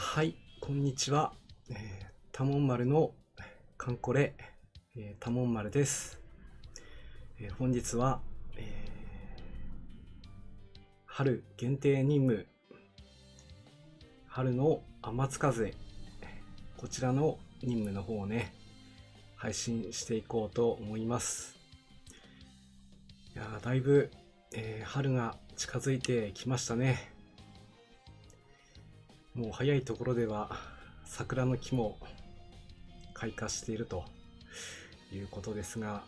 はい、こんにちは。多聞丸のカンコレ、多聞丸です。本日は、春限定任務、春の天津風、こちらの任務の方をね、配信していこうと思います。いやー、だいぶ、春が近づいてきましたね。もう早いところでは桜の木も開花しているということですが、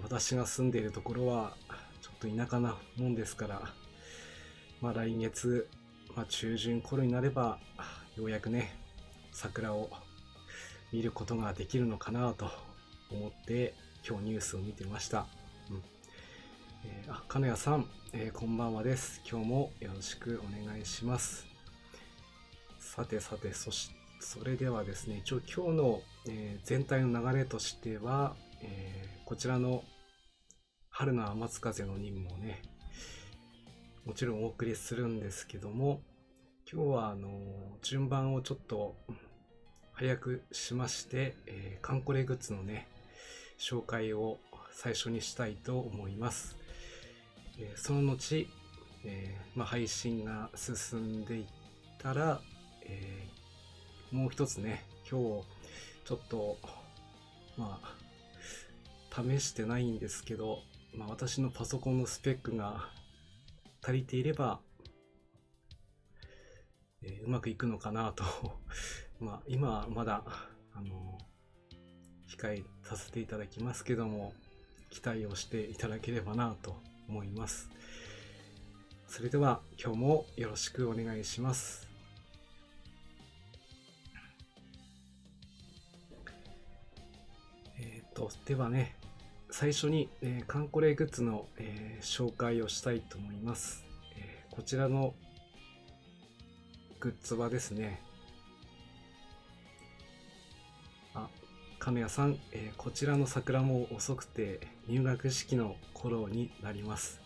私が住んでいるところはちょっと田舎なもんですから、来月、中旬頃になればようやくね、桜を見ることができるのかなと思って今日ニュースを見てました。金谷さん、こんばんはです。今日もよろしくお願いします。さて、それではですね、一応今日の、全体の流れとしては、こちらの春の天津風の任務をね、もちろんお送りするんですけども、今日は順番をちょっと早くしまして、カンコレグッズのね、紹介を最初にしたいと思います。その後、配信が進んでいったら、もう一つね、今日ちょっと試してないんですけど、私のパソコンのスペックが足りていれば、うまくいくのかなと今はまだ控えさせていただきますけども、期待をしていただければなと思います。それでは今日もよろしくお願いします。ではね、最初に、カンコレグッズの、紹介をしたいと思います。こちらのグッズはですね、亀谷さん、こちらの桜も遅くて入学式の頃になります。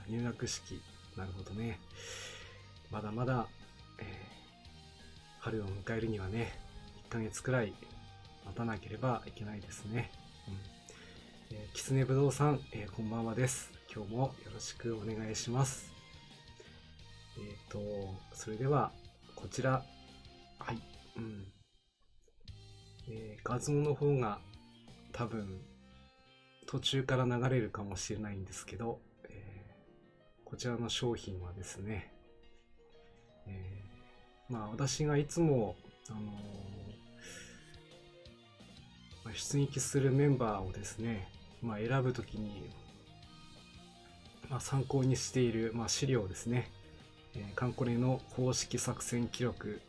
入学式、なるほどね。まだまだ、春を迎えるにはね、1ヶ月くらい待たなければいけないですね。きつねぶどうさん、こんばんはです。今日もよろしくお願いします。それではこちら、はい、画像の方が多分途中から流れるかもしれないんですけど、こちらの商品はですね、私がいつも、出撃するメンバーをですね、選ぶときに、参考にしている、資料ですね、カンコレの公式作戦記録、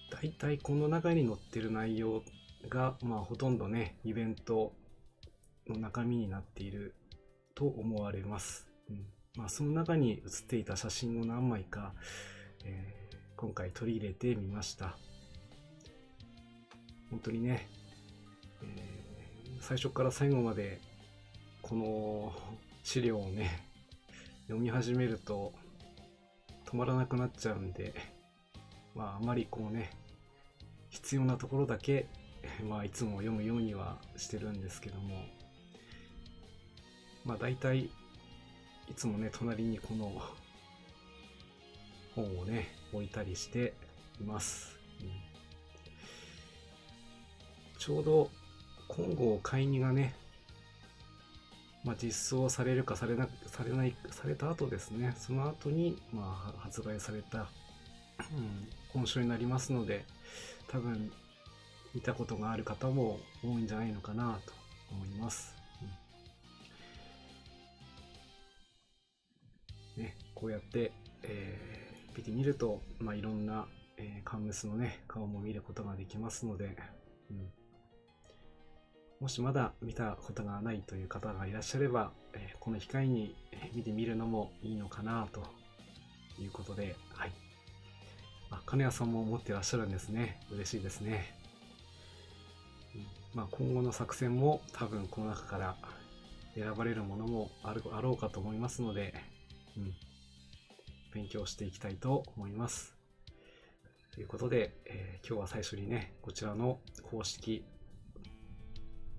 だいたいこの中に載ってる内容が、ほとんどね、イベントの中身になっていると思われます。その中に写っていた写真を何枚か、今回取り入れてみました。本当にね、最初から最後までこの資料をね、読み始めると止まらなくなっちゃうんで、あまりこうね、必要なところだけ、いつも読むようにはしてるんですけども、大体いつもね、隣にこの本をね、置いたりしています。ちょうど今後会議がね、実装されるかされた後ですね、その後に発売された、本書になりますので、多分見たことがある方も多いんじゃないのかなと思います。こうやって、見てみると、いろんな、カンムスのね、顔も見ることができますので、もしまだ見たことがないという方がいらっしゃれば、この機会に見てみるのもいいのかなということで、はい。金谷さんも持ってらっしゃるんですね。嬉しいですね。今後の作戦も多分この中から選ばれるものもあろうかと思いますので、勉強していきたいと思います。ということで、今日は最初にね、こちらの公式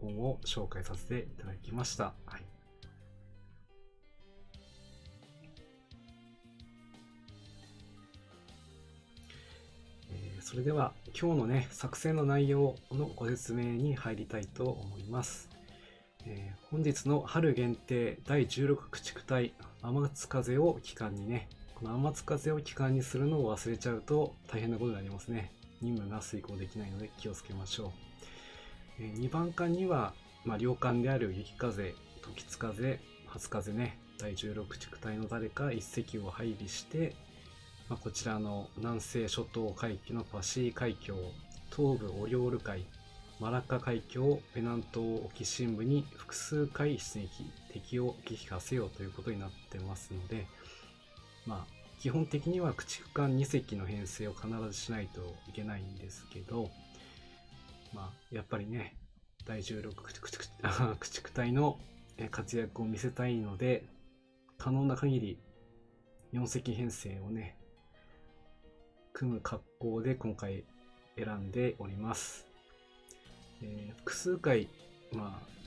本を紹介させていただきました。はい。それでは今日のね、作戦の内容のご説明に入りたいと思います。本日の春限定第16駆逐隊天津風を期間にね、この天津風を期間にするのを忘れちゃうと大変なことになりますね。任務が遂行できないので気をつけましょう。2番艦には、領艦である雪風、時津風、初風ね、第16駆逐隊の誰か1隻を配備して、こちらの南西諸島海域のパシー海峡、東部オリオール海、マラッカ海峡、ペナン島沖深部に複数回出撃、敵を撃破せよということになってますので、基本的には駆逐艦2隻の編成を必ずしないといけないんですけど、やっぱりね、第16駆逐隊の活躍を見せたいので、可能な限り4隻編成をね、組む格好で今回選んでおります。複数回、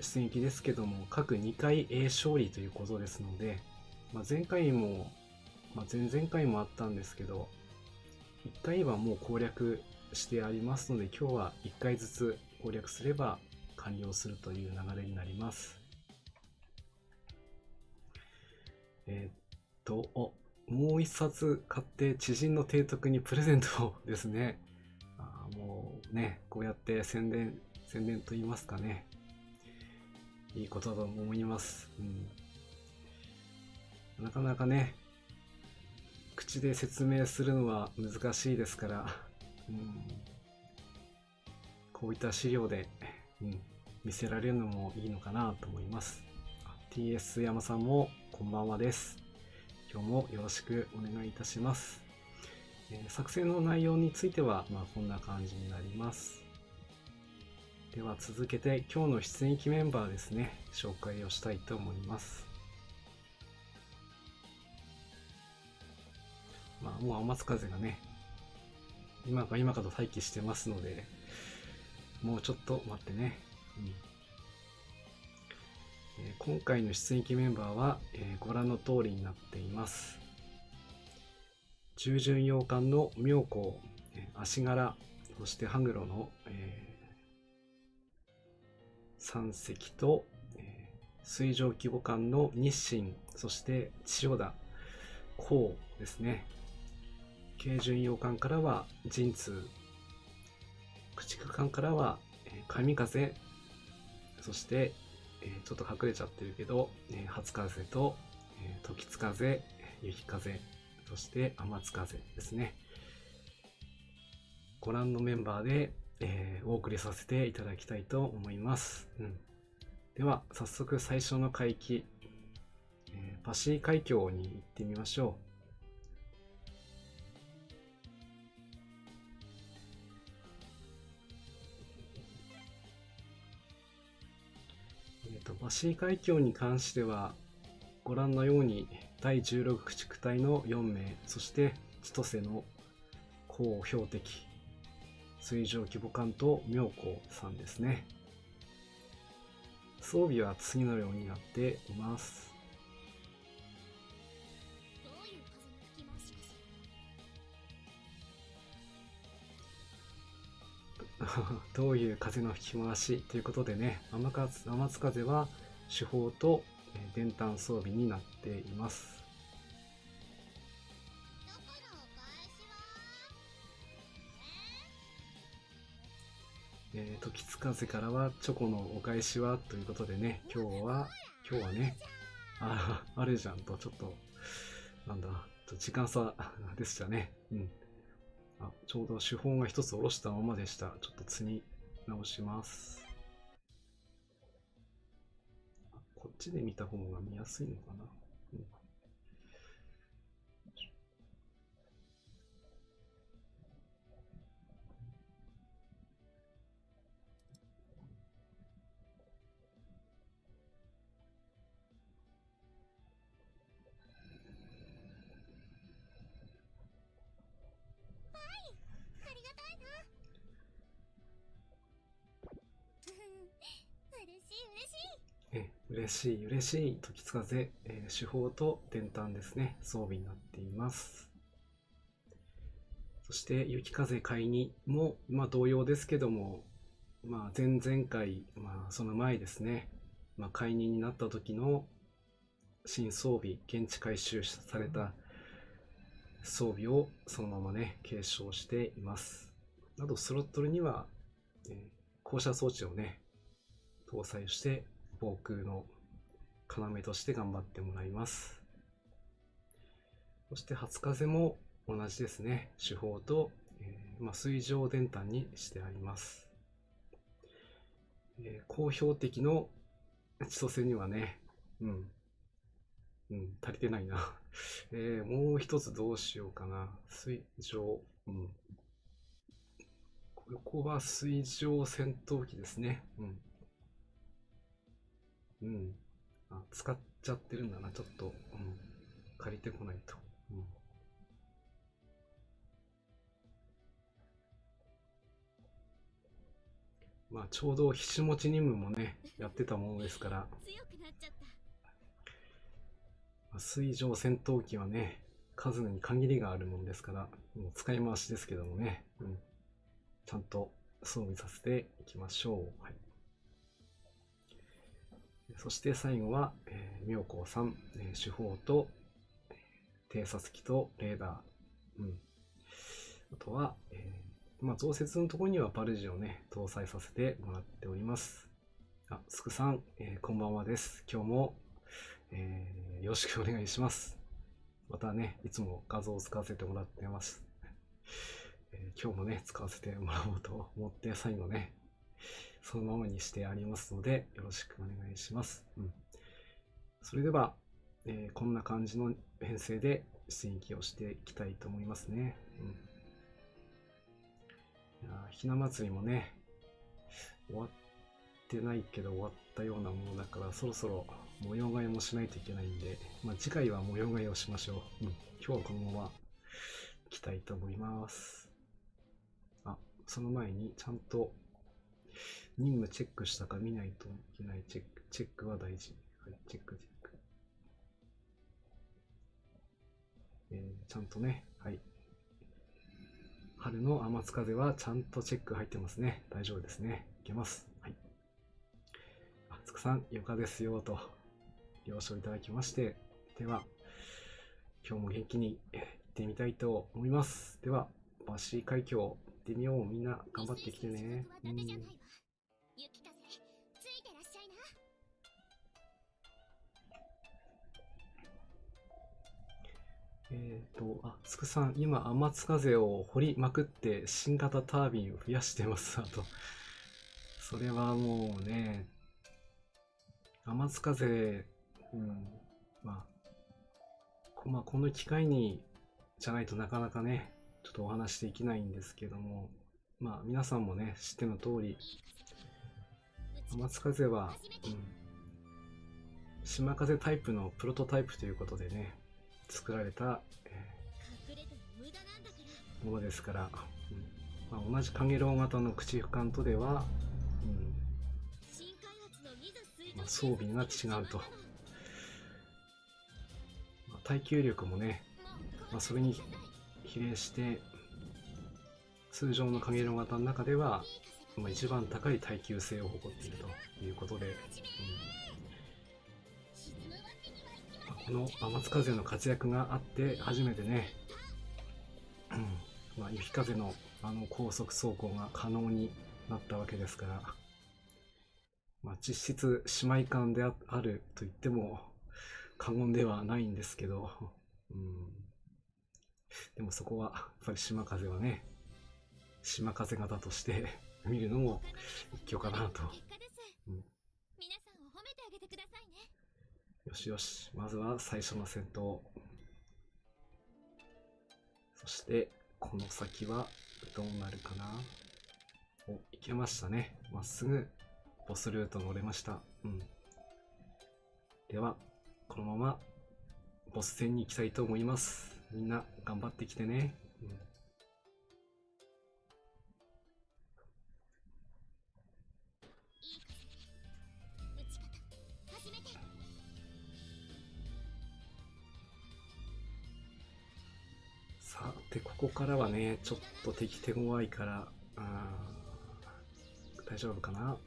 出撃ですけども、各2回 A 勝利ということですので、前回も、前々回もあったんですけど、1回はもう攻略してありますので、今日は1回ずつ攻略すれば完了するという流れになります。もう一冊買って知人の提督にプレゼントですね。もうね、こうやって宣伝と言いますかね。いいことだと思います。なかなかね、口で説明するのは難しいですから、こういった資料で、見せられるのもいいのかなと思います。TS 山さんもこんばんはです。今日もよろしくお願いいたします。作戦の内容については、こんな感じになります。では続けて今日の出撃メンバーですね、紹介をしたいと思います。もう天津風がね、今かと待機してますので、もうちょっと待ってね。今回の出撃メンバーは、ご覧の通りになっています。従順洋艦の妙高、足柄、そして羽黒の、3隻と、水上規模艦の日清、そして千代田、黄ですね。軽巡洋艦からは神通、駆逐艦からは神風、そしてちょっと隠れちゃってるけど、初風と時津風、雪風、そして天津風ですね。ご覧のメンバーで、お送りさせていただきたいと思います。では早速最初の海域、パシー海峡に行ってみましょう。パシー海峡に関してはご覧のように第16駆逐隊の4名、そして千歳の高標的、水上規模艦と妙高さんですね。装備は次のようになっています。どういう風の吹き回しということでね、天津風は主砲と電炭装備になっています。時津風からはチョコのお返しはということでね、今日はね、あるじゃんとちょっと時間差でしたね。ちょうど手法が一つ下ろしたままでした。ちょっと次直します。こっちで見た方が見やすいのかな。嬉しい嬉しい時津風、手法と伝丹ですね、装備になっています。そして雪風買いにも、同様ですけども、前々回、その前ですね、解任になった時の新装備、現地回収された装備をそのままね、継承しています。あと、スロットルには、降車装置をね、搭載して、防空の要として頑張ってもらいます。そして、初風も同じですね。手法と、水上伝丹にしてあります。好評的の千歳にはね、足りてないな。もう一つどうしようかな。水上、ここは水上戦闘機ですね。使っちゃってるんだな、ちょっと。借りてこないと。ちょうどひしもち任務もね、やってたものですから、水上戦闘機はね、数に限りがあるもんですから、もう使い回しですけどもね、ちゃんと装備させていきましょう。はい、そして最後は、妙高さん、手法と、偵察機とレーダー。あとは、増設のところにはパルジをね、搭載させてもらっております。すくさん、こんばんはです。今日も、よろしくお願いします。またね、いつも画像を使わせてもらってます。今日もね、使わせてもらおうと思って最後ね、そのままにしてありますので、よろしくお願いします。それでは、こんな感じの編成で出撃をしていきたいと思いますね。ひな祭りもね、終わってないけど終わったようなものだから、そろそろ模様替えもしないといけないんで、次回は模様替えをしましょう。今日はこのまま行きたいと思います。その前にちゃんと任務チェックしたか見ないといけない。チェックは大事。はい、チェック。ちゃんとね、はい。春の天津風はちゃんとチェック入ってますね。大丈夫ですね。いけます。はい。つくさん、よかですよと、了承いただきまして、では、今日も元気に行ってみたいと思います。では、バシー海峡行ってみよう。みんな頑張ってきてね。つくさん、今、天津風を掘りまくって新型タービンを増やしてます。それはもうね、天津風、この機会に、じゃないとなかなかね、ちょっとお話できないんですけども、皆さんもね、知っての通り、天津風は、島風タイプのプロトタイプということでね、作られた、ものですから、同じカゲロウ型の駆逐艦とでは、装備が違うと。耐久力もね、それに比例して通常のカゲロウ型の中では、一番高い耐久性を誇っているということで、この天津風の活躍があって初めてね、雪風の高速走行が可能になったわけですから、実質姉妹艦であると言っても過言ではないんですけど、でもそこはやっぱり島風はね、島風型として見るのも一興かなと。よしよし、まずは最初の戦闘。そしてこの先はどうなるかな。行けましたね。まっすぐボスルート乗れました。ではこのままボス戦に行きたいと思います。みんな頑張ってきてね。で、ここからはね、ちょっと敵手強いから、大丈夫かな。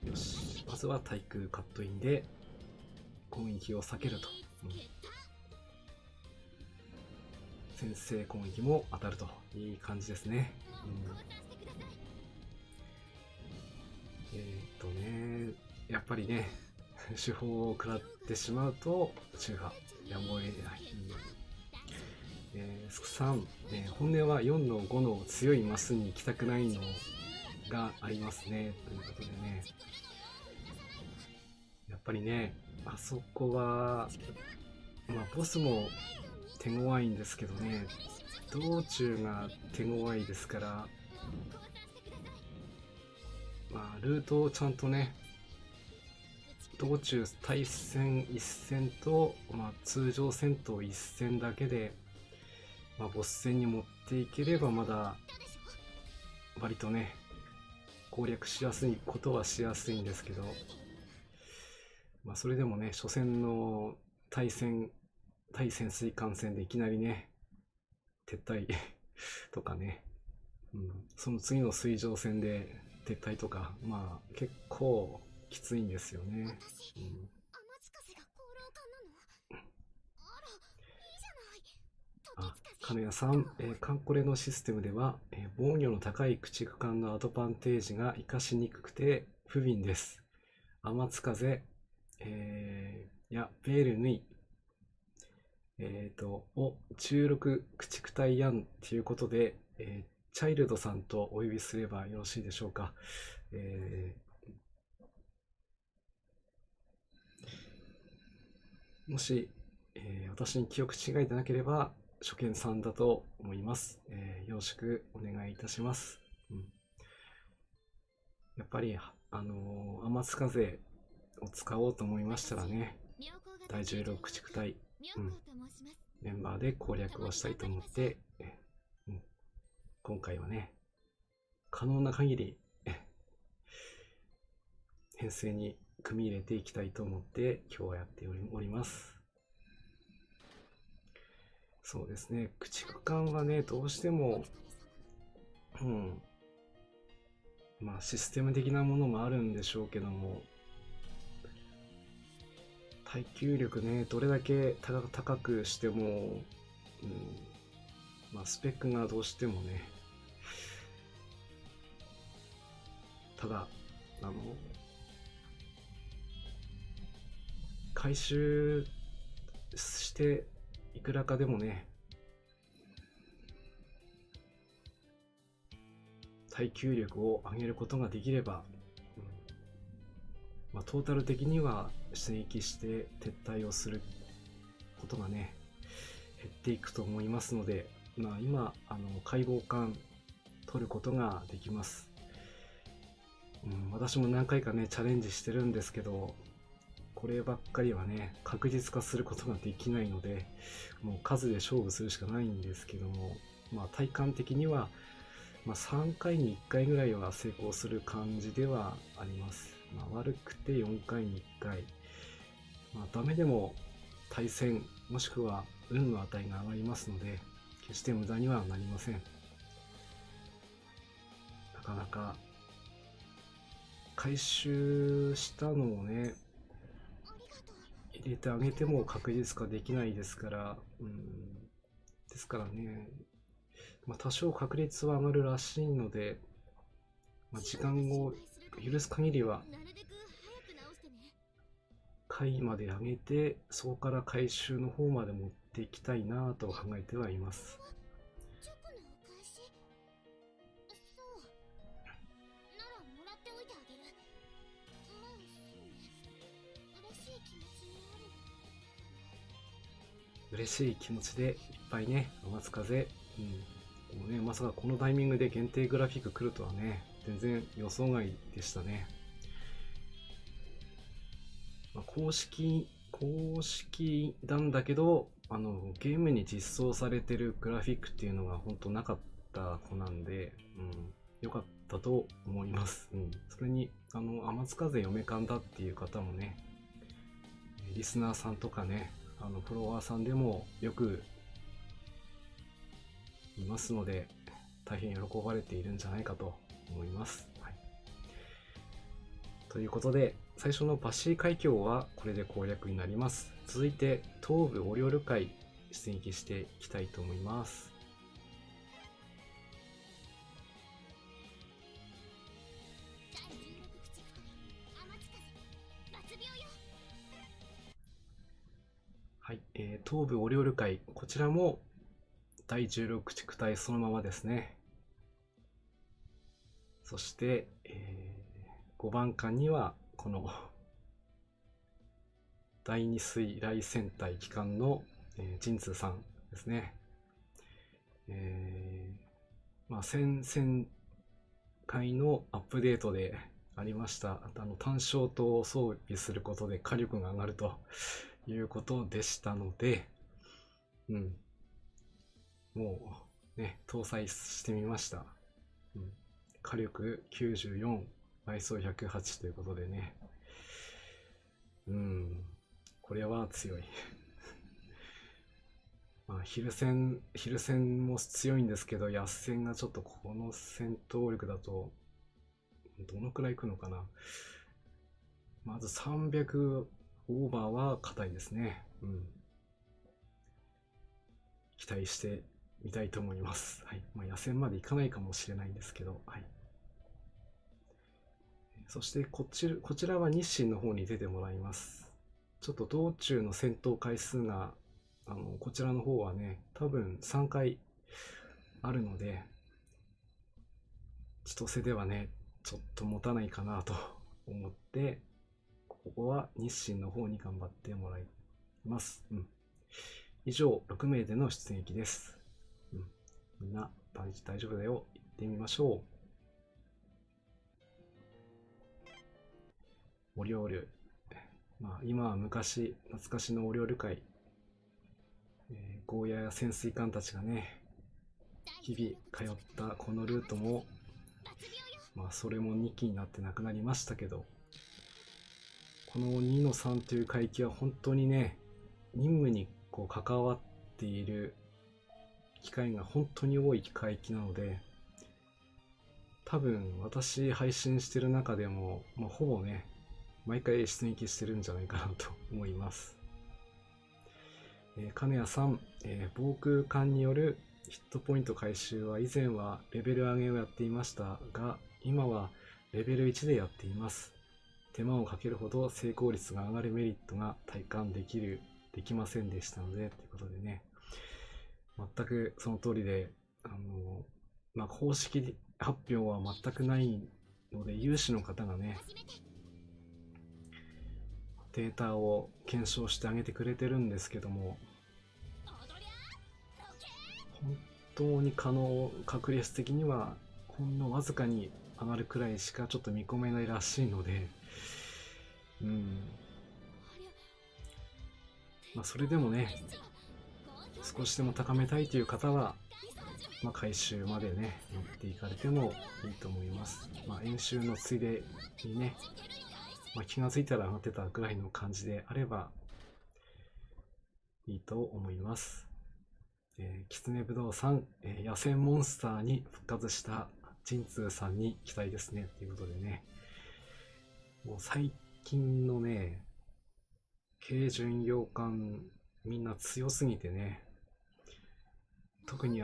よし、まずは対空カットインで攻撃を避けると、先制攻撃も当たるといい感じですね。やっぱりね、手法を食らってしまうと中波やむを得ない。スクさん、本音は4の5の強いマスに行きたくないのがありますね。ということでね、やっぱりね、あそこは、ボスも手強いんですけどね、道中が手強いですから、ルートをちゃんとね、道中対戦1戦と、通常戦闘1戦だけで、ボス戦に持っていければまだ割とね攻略しやすいことはしやすいんですけど、それでもね初戦の対潜水艦戦でいきなりね撤退とかね、その次の水上戦で撤退とか、結構きついんですよね。金谷さん、カンコレのシステムでは、防御の高い駆逐艦のアドバンテージが活かしにくくて不憫です。天津風、やベールヌイ、を16駆逐隊やんということで、チャイルドさんとお呼びすればよろしいでしょうか。もし、私に記憶違いでなければ初見さんだと思います。よろしくお願いいたします。やっぱり天津風を使おうと思いましたらね、第16駆逐隊、メンバーで攻略をしたいと思って、今回はね可能な限り編成に組み入れていきたいと思って今日はやっております。そうですね、駆逐艦はねどうしてもシステム的なものもあるんでしょうけども、耐久力ねどれだけ高くしても、スペックがどうしてもね、ただ回収していくらかでもね耐久力を上げることができれば、トータル的には出撃して撤退をすることがね減っていくと思いますので、今解剖艦取ることができます。私も何回かねチャレンジしてるんですけど、こればっかりはね確実化することができないので、もう数で勝負するしかないんですけども、体感的には、3回に1回ぐらいは成功する感じではあります。悪くて4回に1回、ダメでも対戦もしくは運の値が上がりますので、決して無駄にはなりません。なかなか回収したのをね入れてあげても確実化できないですから、ですからね、多少確率は上がるらしいので、時間を許す限りは回まで上げて、そこから回収の方まで持っていきたいなと考えてはいます。嬉しい気持ちでいっぱいね、天津風、もうね、まさかこのタイミングで限定グラフィック来るとはね、全然予想外でしたね。公式なんだけど、ゲームに実装されてるグラフィックっていうのが本当なかった子なんで、良かったと思います。それに天津風嫁勘だっていう方もね、リスナーさんとかね、フォロワーさんでもよくいますので、大変喜ばれているんじゃないかと思います。はい、ということで、最初のバシー海峡はこれで攻略になります。続いて、東部オリオル海出撃していきたいと思います。はい、東部オリオル海、こちらも第16地区隊そのままですね。そして、5番艦にはこの第2水雷戦隊機関の、神通さんですね。先々回のアップデートでありました単焦灯を装備することで火力が上がるということでしたので、もうね、搭載してみました。火力94、倍速108ということでね。これは強い。昼戦も強いんですけど、夜戦がちょっとこの戦闘力だと、どのくらいいくのかな。まず300オーバーは硬いですね。期待してみたいと思います。はい。夜戦までいかないかもしれないんですけど、はい。そしてこちらは日清の方に出てもらいます。ちょっと道中の戦闘回数が、こちらの方はね、多分3回あるので、千歳ではね、ちょっと持たないかなと思って、ここは日清の方に頑張ってもらいます。以上、6名での出撃です。みんな大丈夫だよ。行ってみましょう。オリオール。今は昔、懐かしのオリオール海。ゴーヤや潜水艦たちがね、日々通ったこのルートも、それも2期になってなくなりましたけど、この2の3という海域は本当にね、任務にこう関わっている機会が本当に多い海域なので、多分私配信してる中でも、ほぼね、毎回出撃してるんじゃないかなと思います。金谷さん、防空艦によるヒットポイント回収は以前はレベル上げをやっていましたが、今はレベル1でやっています。手間をかけるほど成功率が上がるメリットが体感できませんでしたので、ということでね、全くその通りで、公式発表は全くないので、有志の方がね、データを検証してあげてくれてるんですけども、本当に確率的にはほんのわずかに上がるくらいしかちょっと見込めないらしいので、それでもね、少しでも高めたいという方は、回収までね、持っていかれてもいいと思います。演習のついでにね、気がついたら上がってたぐらいの感じであればいいと思います。キツネブドウさん、野戦モンスターに復活した神通さんに期待ですね。ということでね、もう最近のね、軽巡洋艦みんな強すぎてね、特に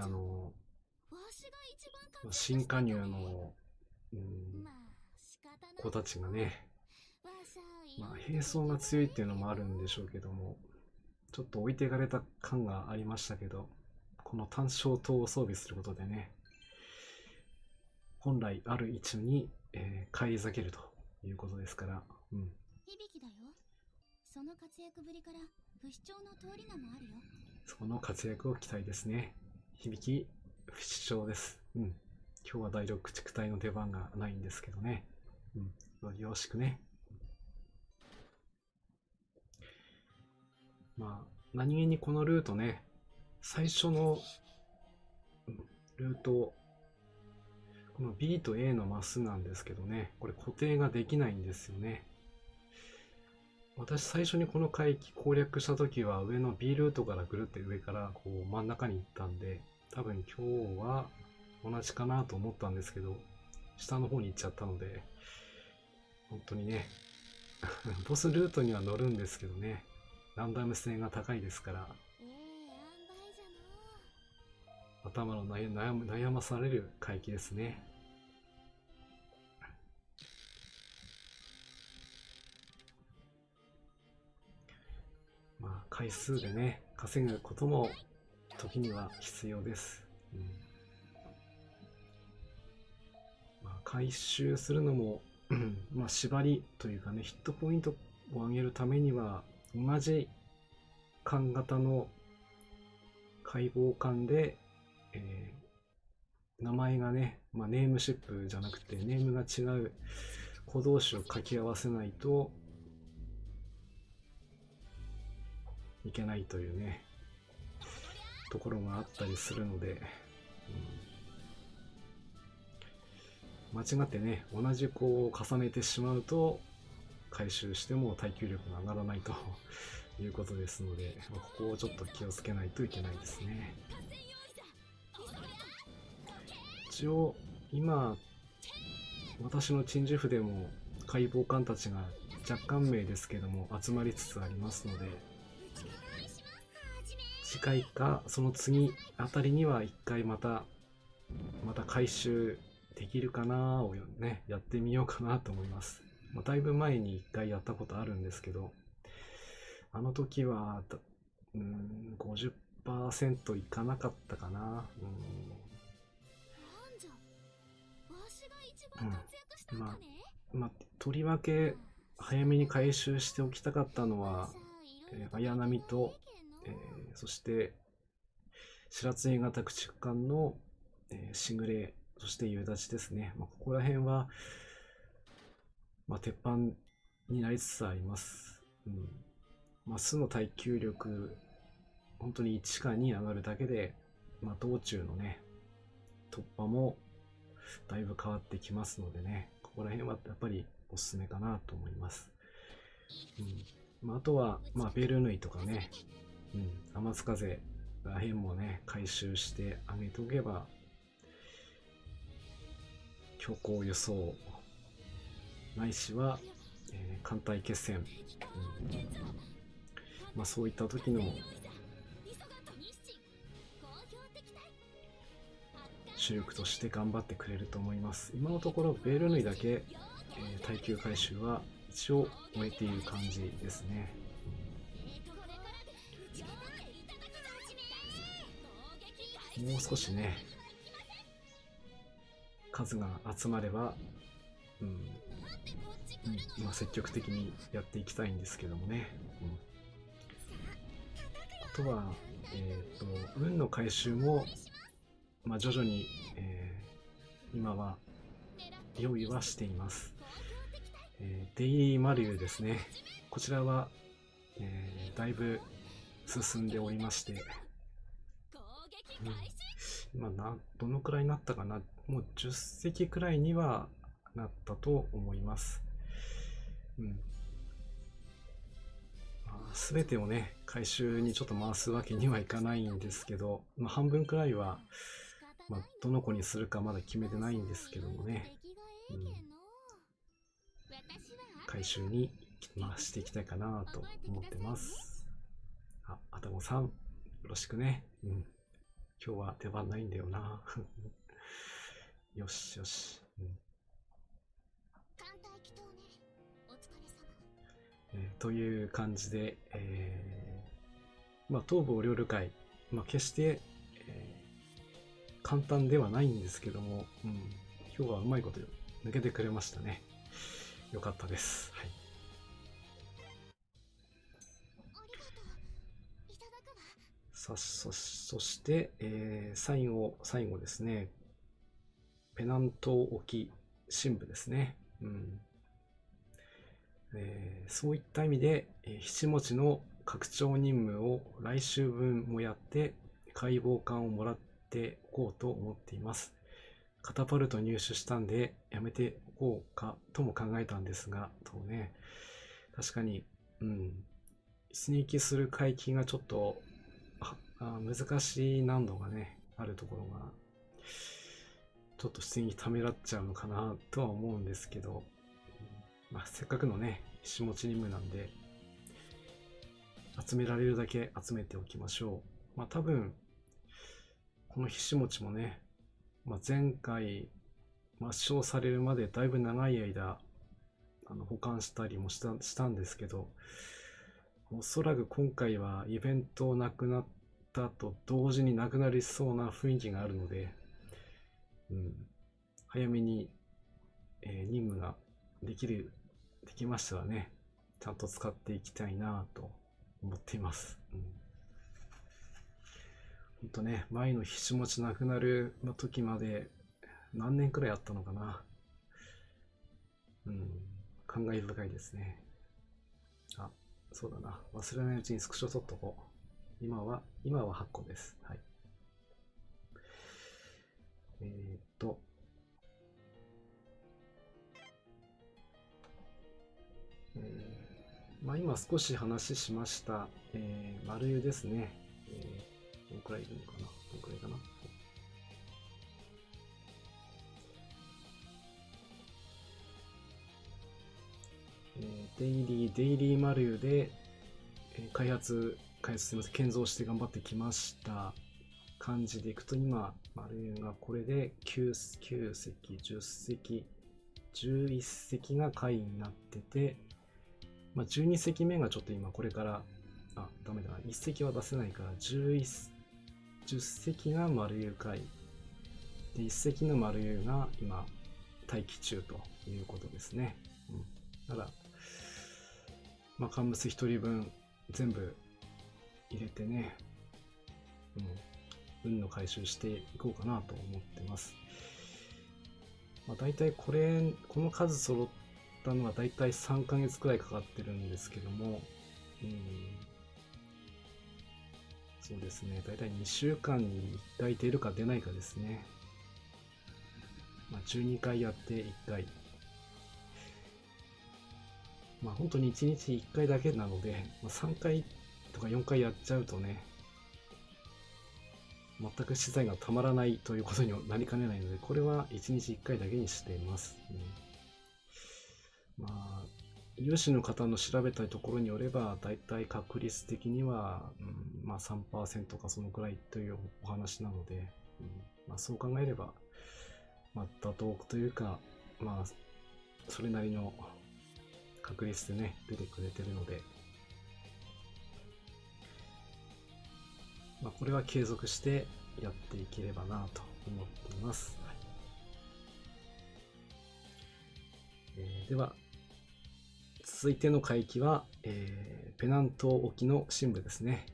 新加入の、子たちがね、並走が強いっていうのもあるんでしょうけども、ちょっと置いていかれた感がありましたけど、この単焦灯を装備することでね、本来ある位置に、返り咲けるということですから、響だよ。その活躍ぶりから不死鳥の通り名もあるよ。その活躍を期待ですね。響不死鳥です。今日は第6地区隊の出番がないんですけどね。よろしくね。何気にこのルートね、最初のルート、この B と A のマスなんですけどね、これ固定ができないんですよね。私最初にこの海域攻略した時は上の B ルートからぐるって上からこう真ん中に行ったんで、多分今日は同じかなと思ったんですけど、下の方に行っちゃったので、本当にね、ボスルートには乗るんですけどね、ランダム性が高いですから、頭の悩まされる海域ですね。まあ、回数でね、稼ぐことも時には必要です。まあ、回収するのもまあ縛りというかね、ヒットポイントを上げるためには、同じ缶型の解剖缶で、名前がね、まあ、ネームシップじゃなくてネームが違う子同士を掛け合わせないといけないというね、ところがあったりするので、間違ってね、同じ子を重ねてしまうと回収しても耐久力が上がらないということですので、ここをちょっと気をつけないといけないですね。一応今私の鎮守府でも解剖官たちが若干名ですけども集まりつつありますので、次回かその次あたりには一回また回収できるかなをね、やってみようかなと思います。まあ、だいぶ前に一回やったことあるんですけど、あの時は50% いかなかったかな。まあ、とりわけ早めに回収しておきたかったのは、綾波と、そして白津型駆逐艦の、しぐれ、そして夕立ですね。まあ、ここら辺は、まあ、鉄板になりつつあります。まあ、巣の耐久力、本当に1か2上がるだけで、まあ、道中のね、突破もだいぶ変わってきますのでね、ここら辺はやっぱりおすすめかなと思います。まあ、あとは、まあ、ベルヌイとかね、天津風ら辺もね、回収してあげておけば、強行輸送、ないしは、艦隊決戦、まあ、そういった時の主力として頑張ってくれると思います。今のところベールヌイだけ、耐久回収は一応終えている感じですね。もう少しね、数が集まれば、まあ、積極的にやっていきたいんですけどもね。あとは、運の回収も、まあ、徐々に、今は用意はしています。デイリーマリューですね。こちらは、だいぶ進んでおりまして、今どのくらいになったかな。もう10隻くらいにはなったと思います。すべてをね、回収にちょっと回すわけにはいかないんですけど、まあ、半分くらいは、まあ、どの子にするかまだ決めてないんですけどもね、回収に回していきたいかなと思ってます。あたごさん、よろしくね。今日は出番ないんだよな。よしよし。という感じで、まあ、東部お料理会、まあ、決して、簡単ではないんですけども、今日はうまいこと抜けてくれましたね。よかったです。はい。そして、最後ですね。ペナント沖深部ですね。そういった意味で、七持の拡張任務を来週分もやって解剖感をもらっておこうと思っています。カタパルト入手したんでやめておこうかとも考えたんですが、とね、確かに、出撃する海域がちょっと難しい難度がね、あるところが、ちょっと出撃ためらっちゃうのかなとは思うんですけど、せっかくのね、ひしもち任務なんで、集められるだけ集めておきましょう。多分、このひしもちもね、前回、抹消されるまでだいぶ長い間、保管したりもしたんですけど、おそらく今回はイベントなくなったと同時になくなりそうな雰囲気があるので、早めに、任務ができましたらね、ちゃんと使っていきたいなと思っています。ほんとね、前のひしもちなくなる時まで何年くらいあったのかな。感慨深いですね。そうだな。忘れないうちにスクショ撮っとこう。今は8個です。はい。今少し話しました、丸湯ですね。どのくらいいるのかな、どのくらいかな。デイリー丸湯で、開発すみません、建造して頑張ってきました感じでいくと、今、丸湯がこれで9隻、10隻、11隻が会員になってて、12隻目がちょっと今これから、ダメだな、1隻は出せないから、10隻が丸湯会で、1隻の丸湯が今待機中ということですね。だから、乾物1人分全部入れてね、運の回収していこうかなと思ってます。大体この数揃ったのは大体3ヶ月くらいかかってるんですけども、そうですね、大体2週間に1回出るか出ないかですね。12回やって1回。本当に1日1回だけなので、3回とか4回やっちゃうとね、全く資材がたまらないということになりかねないので、これは1日1回だけにしています。有志の方の調べたいところによれば、だいたい確率的には、3% かそのくらいというお話なので、そう考えれば、妥当というか、それなりの確率でね、出てくれてるので、これは継続してやっていければなと思っています。では、続いての海域は、ペナント沖の深部ですね。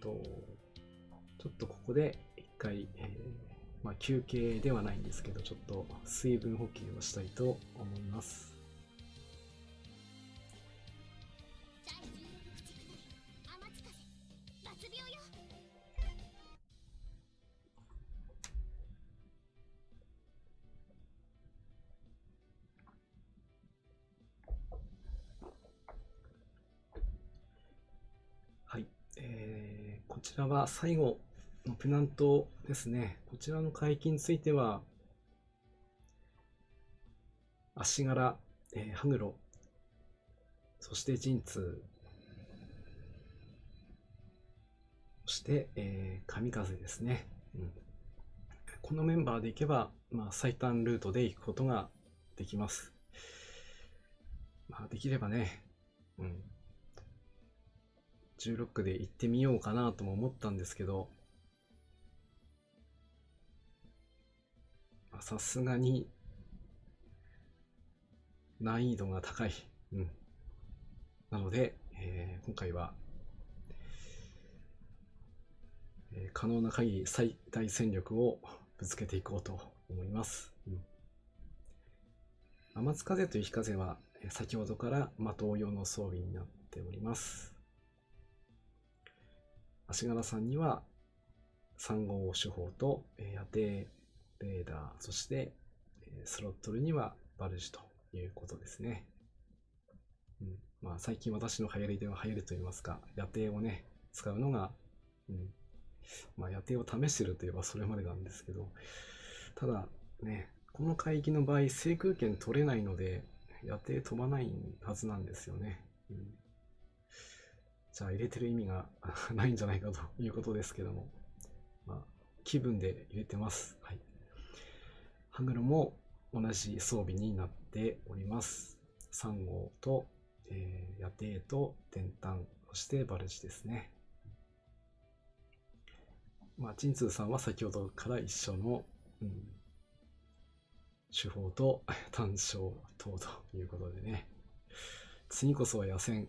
ちょっとここで一回、休憩ではないんですけど、ちょっと水分補給をしたいと思います。はい、こちらは最後のペナントですね。こちらの海域については、足柄、羽黒、そして神通、そして、神風ですね。このメンバーでいけば、最短ルートで行くことができます。できればね、16で行ってみようかなとも思ったんですけど、さすがに難易度が高い。なので、今回は、可能な限り最大戦力をぶつけていこうと思います。天津風と雪風は先ほどから同様の装備になっております。足柄さんには3号手法と、当てレーダー、そしてスロットルにはバルジュということですね。まあ最近私の流行りでは流行りといいますか、夜程をね、使うのが、まあ夜程を試してるといえばそれまでなんですけど、ただね、この海域の場合、制空権取れないので、夜程飛ばないはずなんですよね。じゃあ入れてる意味がないんじゃないかということですけども、まあ、気分で入れてます。はい。ハグロも同じ装備になっております。3号と、夜程と電炭、そしてバルジですね。まあ、鎮痛さんは先ほどから一緒の、手法と単勝等ということでね、次こそは野戦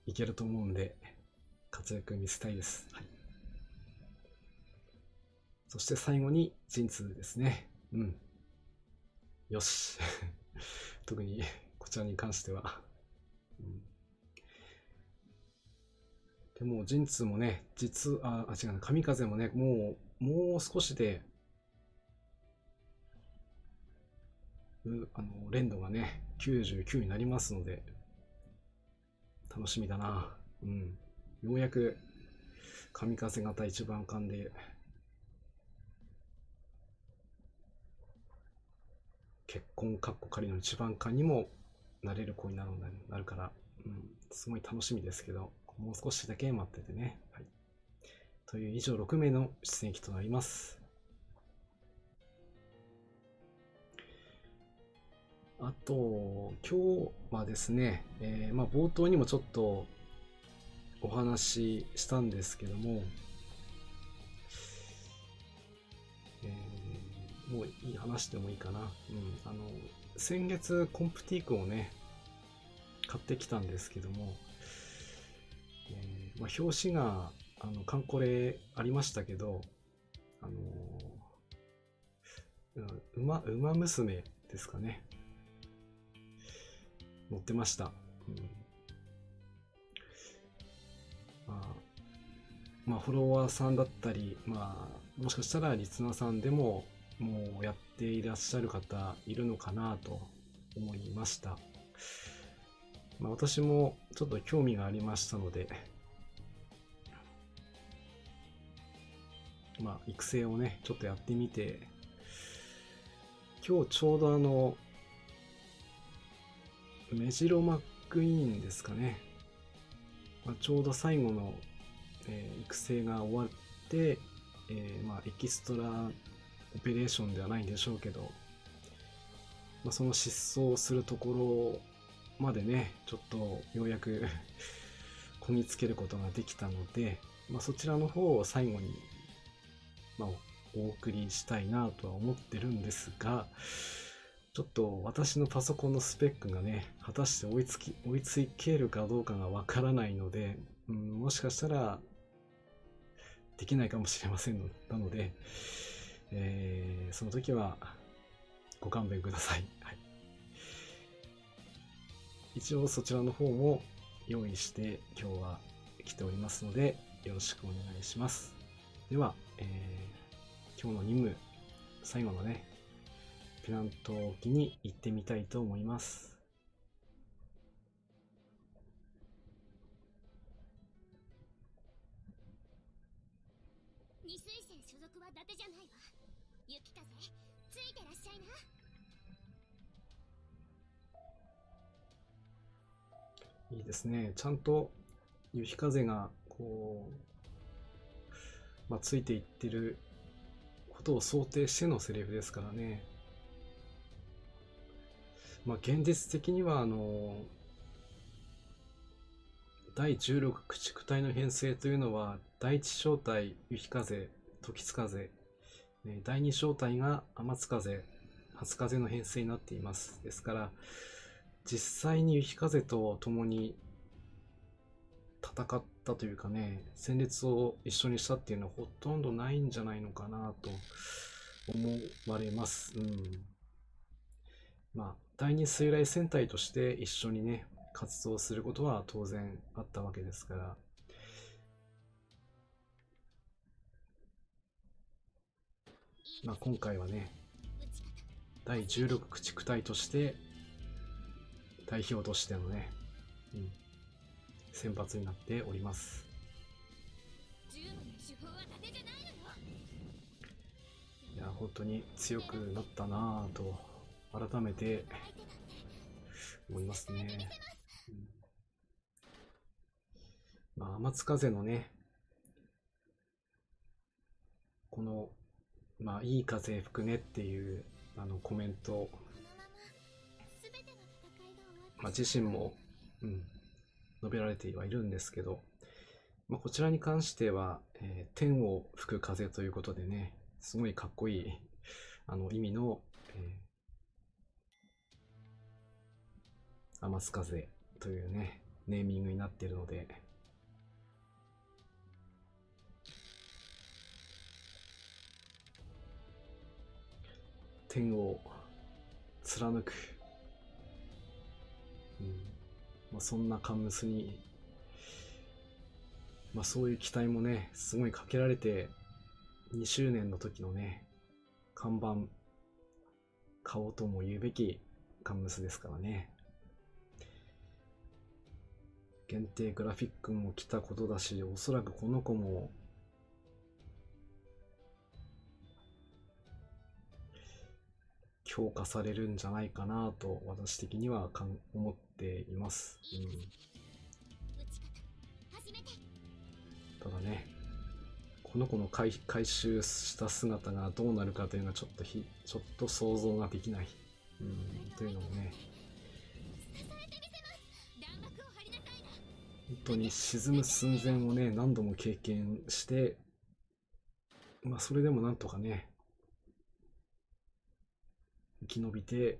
いけると思うんで、活躍見せたいです。はい。そして最後に陣痛ですね。よし。特にこちらに関しては。でも陣痛もね、違うな、神風もね、もう少しで、連度がね、99になりますので、楽しみだな。ようやく、神風型一番艦で、結婚かっこ仮の一番艦にもなれる子になるから、すごい楽しみですけど、もう少しだけ待っててね。はい。という以上6名の出演機となります。あと、今日はですね、まあ冒頭にもちょっとお話ししたんですけども、もういい話でもいいかな。先月コンプティークをね、買ってきたんですけども、まあ、表紙がカンコレありましたけど、馬娘ですかね。載ってました。まあ、フォロワーさんだったり、まあ、もしかしたらリスナーさんでももうやっていらっしゃる方いるのかなと思いました。まあ、私もちょっと興味がありましたので、まあ、育成をね、ちょっとやってみて、今日ちょうどメジロマックイーンですかね。まあ、ちょうど最後の、育成が終わって、まあ、エキストラオペレーションではないんでしょうけど、まあ、その失踪するところまでね、ちょっとようやくこぎつけることができたので、まあ、そちらの方を最後に、まあ、お送りしたいなとは思ってるんですが、ちょっと私のパソコンのスペックがね、果たして追いつけるかどうかがわからないので、もしかしたらできないかもしれませんなので、その時はご勘弁ください。はい、一応そちらの方も用意して今日は来ておりますので、よろしくお願いします。では、今日の任務、最後のね、ペナント機に行ってみたいと思います。二水星所属は伊達じゃないわ。雪風ついてらっしゃいな。いいですね。ちゃんと雪風がこう、まあ、ついていってることを想定してのセリフですからね。まあ、現実的には第16駆逐隊の編成というのは第1小隊雪風時津風、第2小隊が天津風初風の編成になっています。ですから実際に雪風と共に戦ったというかね、戦列を一緒にしたっていうのはほとんどないんじゃないのかなと思われます。まあ、第二水雷戦隊として一緒にね、活動することは当然あったわけですから、まあ、今回はね、第16駆逐隊として代表としてのね、先発になっております。いや、本当に強くなったなぁと改めて思いますね。まあ、天津風のね、この、まあ、いい風吹くねっていうコメント、まあ、自身も、述べられてはいるんですけど、まあ、こちらに関しては、天を吹く風ということでね、すごいかっこいい意味の、天津風というね、ネーミングになっているので、天を貫く、まあ、そんなカンムスに、まあ、そういう期待もねすごいかけられて、2周年の時のね看板顔とも言うべきカンムスですからね。限定グラフィックも来たことだし、おそらくこの子も強化されるんじゃないかなと私的には思っています。ただね、この子の回収した姿がどうなるかというのはちょっと想像ができない、というのもね、本当に沈む寸前をね何度も経験して、まあそれでもなんとかね生き延びて、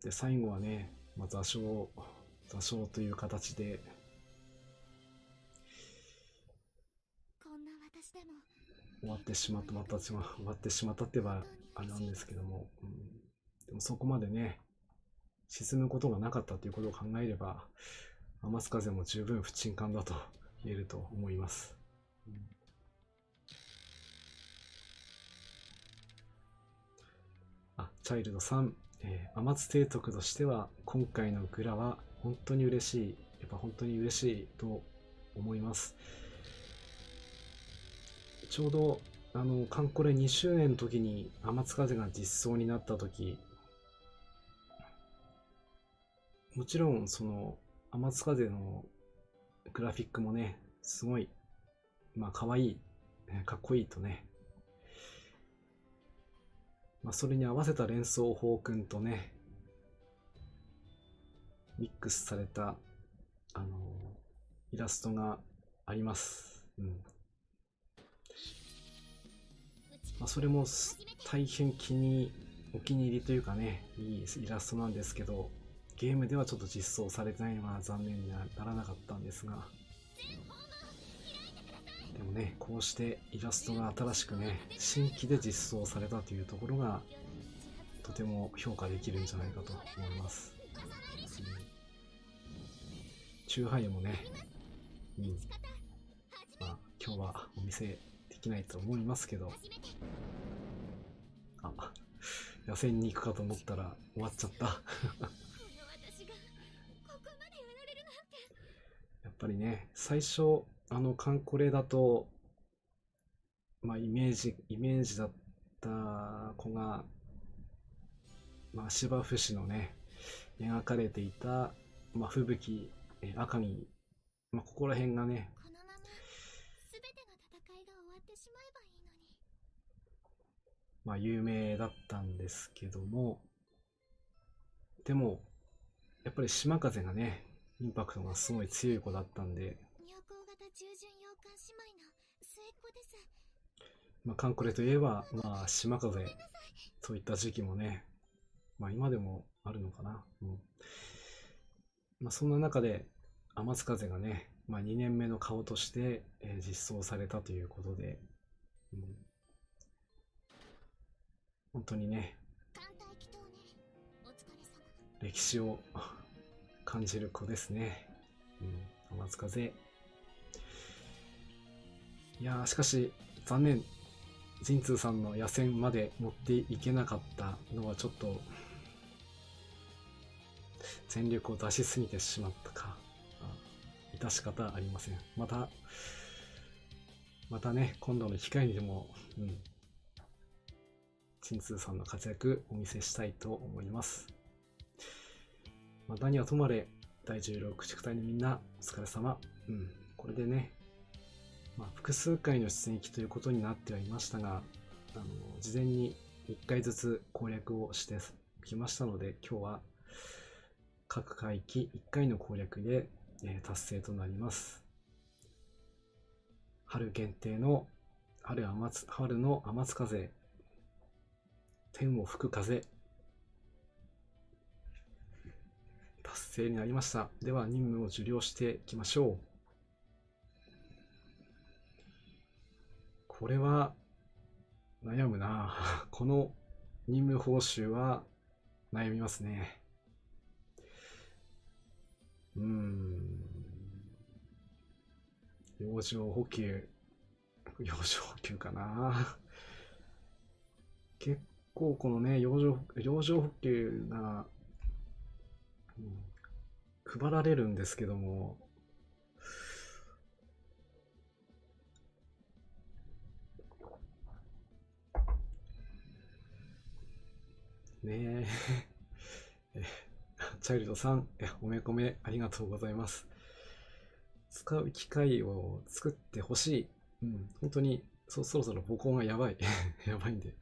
で最後はね、まあ、座礁という形で終わってしまったって言えばあれなんですけども、でもそこまでね沈むことがなかったということを考えれば、天津風も十分不沈艦だと言えると思います。チャイルドさん、天津提督としては今回のグラは本当に嬉しい、やっぱ本当に嬉しいと思います。ちょうどカンコレ2周年の時に天津風が実装になった時、もちろんその天津風のグラフィックもねすごいまあ可愛いかっこいいとね、まあ、それに合わせた連想法くんとねミックスされたイラストがあります。まあ、それも大変お気に入りというかね、いいイラストなんですけど、ゲームではちょっと実装されてないのは残念にならなかったんですが、でもねこうしてイラストが新しくね新規で実装されたというところがとても評価できるんじゃないかと思います。チューハイもね、まあ今日はお見せできないと思いますけど、野戦に行くかと思ったら終わっちゃったやっぱりね最初カンコレだと、まあイメージだった子が、まあ芝生市のね描かれていた、まあ、吹雪、赤城、まあ、ここら辺がね、このまま全ての戦いが終わってしまえばいいのに。まあ有名だったんですけども、でもやっぱり島風がねインパクトがすごい強い子だったんで、女皇型従順洋艦姉妹の末っ子です。まあカンコレといえばまあ島風といった時期もね、まあ今でもあるのかな。まあそんな中で天津風がね、まあ、2年目の顔として、実装されたということで、本当にね歴史を感じる子ですね。天津風、いやーしかし残念、神通さんの野戦まで持っていけなかったのはちょっと全力を出しすぎてしまったか。致し方ありません。またね、今度の機会にでも、鎮痛さんの活躍お見せしたいと思います。何はともあれ、第16駆逐隊のみんな、お疲れ様。これでね、複数回の出撃ということになってはいましたが、事前に1回ずつ攻略をしてきましたので、今日は各海域1回の攻略で、達成となります。春限定の春の天津風、天を吹く風、達成になりました。では任務を受領していきましょう。これは悩むな。この任務報酬は悩みますね。養生補給かな。結構このね、養生補給が、配られるんですけども、ねえチャイルドさん、おめこめありがとうございます。使う機会を作ってほしい。本当にそろそろ母校がやばいやばいんで。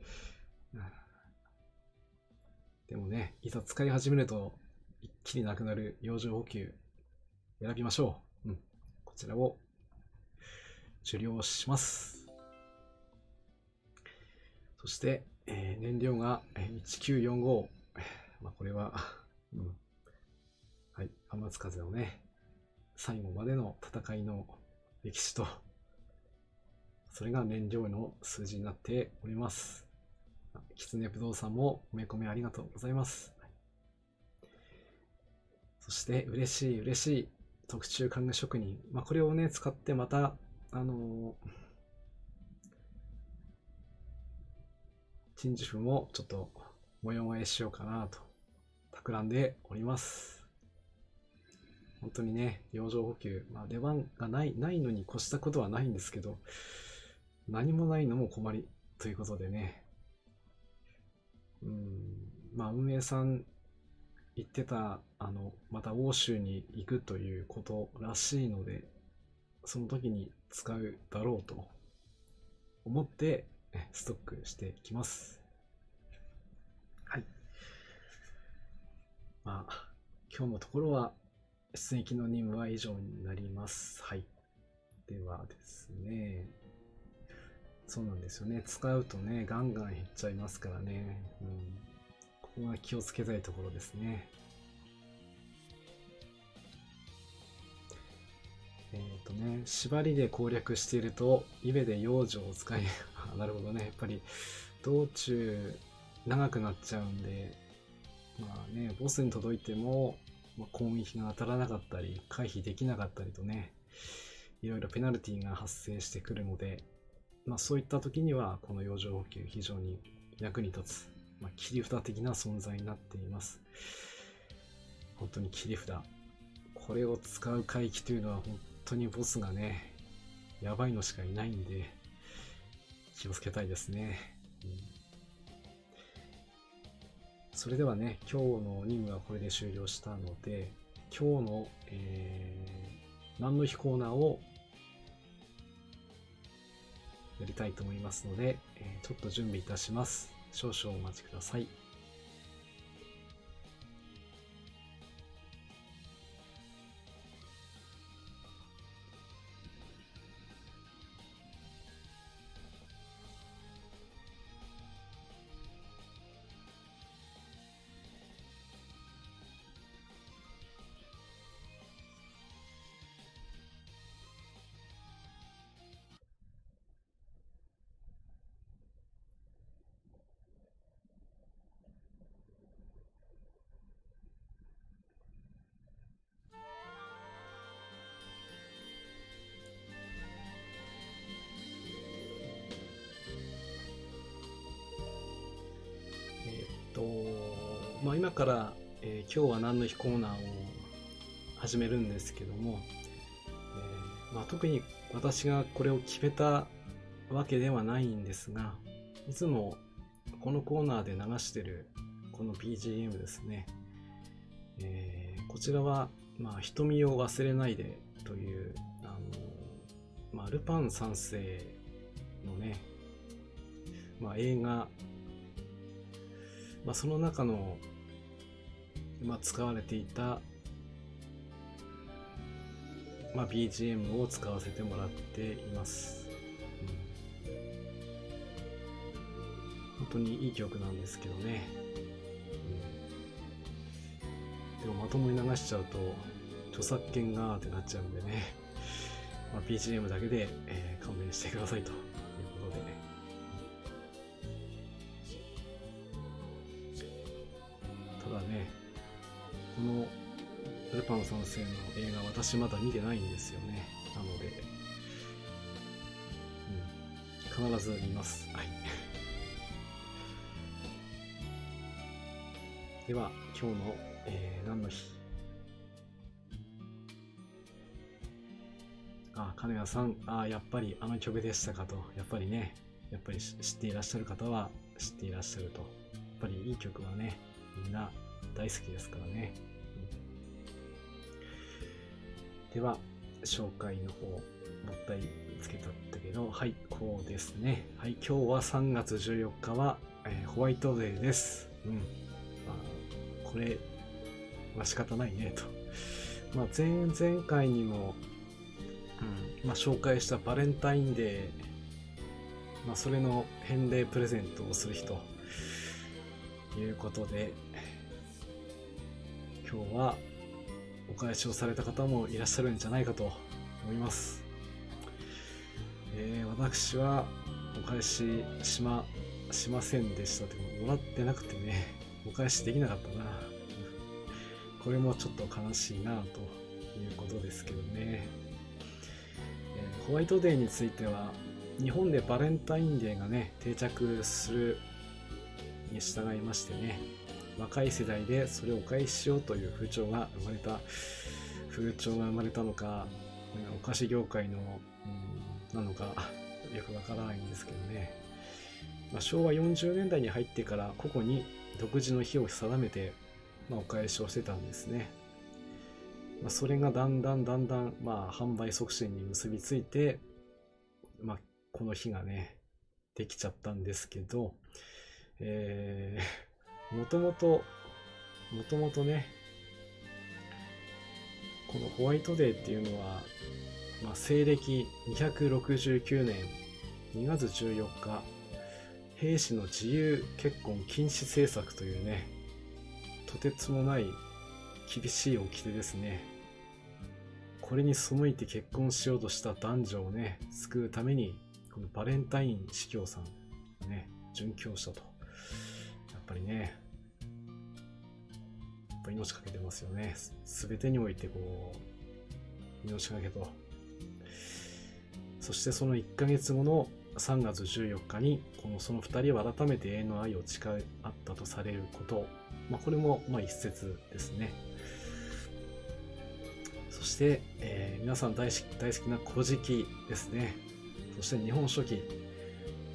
でもね、いざ使い始めると一気になくなる養生補給選びましょう。こちらを受領します。そして、燃料が1945。これは、はい、天津風のね、最後までの戦いの歴史と、それが燃料の数字になっております。きつねぶどうさんもおめこめありがとうございます。そして嬉しい特注看護職人。これをね、使ってまた、陳樹粉もちょっと模様替えしようかなと企んでおります。本当にね、養生補給、出番がないのに越したことはないんですけど、何もないのも困りということでね、運営さん言ってた、また欧州に行くということらしいので、その時に使うだろうと思ってストックしてきます。はい。今日のところは出撃の任務は以上になります。はい。ではですね、そうなんですよね。使うとね、ガンガン減っちゃいますからね。ここは気をつけたいところですね。縛りで攻略していると、イベで養生を使い、なるほどね。やっぱり、道中、長くなっちゃうんで、ボスに届いても、攻撃が当たらなかったり、回避できなかったりとね、いろいろペナルティが発生してくるので、そういった時には、この養生補給非常に役に立つ、切り札的な存在になっています。本当に切り札。これを使う回帰というのは本当にボスがね、やばいのしかいないんで、気をつけたいですね。それではね、今日の任務はこれで終了したので、今日の、何の日コーナーをやりたいと思いますので、ちょっと準備いたします。少々お待ちください。今から、今日は何の日コーナーを始めるんですけども、特に私がこれを決めたわけではないんですが、いつもこのコーナーで流してるこの BGM ですね、こちらは、瞳を忘れないでというルパン三世のね、映画、その中の、使われていた、BGM を使わせてもらっています。本当にいい曲なんですけどね。でもまともに流しちゃうと著作権がってなっちゃうんでね、BGM だけで、勘弁してくださいということでね。ただね、このルパン三世の映画、私まだ見てないんですよね。なので、必ず見ます。はい。では、今日の、何の日。金谷さん、やっぱりあの曲でしたかと。やっぱりね、やっぱり知っていらっしゃる方は知っていらっしゃると。やっぱりいい曲はね、みんな大好きですからね。では、紹介の方、もったいつけたんだけど、はい、こうですね。はい、今日は3月14日は、ホワイトデーです。これは仕方ないねと。前々回にも、紹介したバレンタインデー、それの返礼プレゼントをする日ということで、今日はお返しをされた方もいらっしゃるんじゃないかと思います。私はお返ししませんでしたというか、もらってなくてね、お返しできなかったな。これもちょっと悲しいなということですけどね。ホワイトデーについては、日本でバレンタインデーがね、定着するに従いましてね、若い世代でそれをお返ししようという風潮が生まれたのか、お菓子業界の、なのかよくわからないんですけどね。昭和40年代に入ってから個々に独自の日を定めて、お返しをしてたんですね。それがだんだん販売促進に結びついて、この日がねできちゃったんですけど、もともとね、このホワイトデーっていうのは、西暦269年2月14日、兵士の自由結婚禁止政策というね、とてつもない厳しい掟ですね。これに背いて結婚しようとした男女をね、救うために、このバレンタイン司教さんがね、殉教したと。やっぱりね、命かけてますよね。すべてにおいて命かけと。そしてその1ヶ月後の3月14日に、その2人は改めて永遠の愛を誓い合ったとされること。これも一説ですね。そして、皆さん大好きな古事記ですね。そして日本書紀。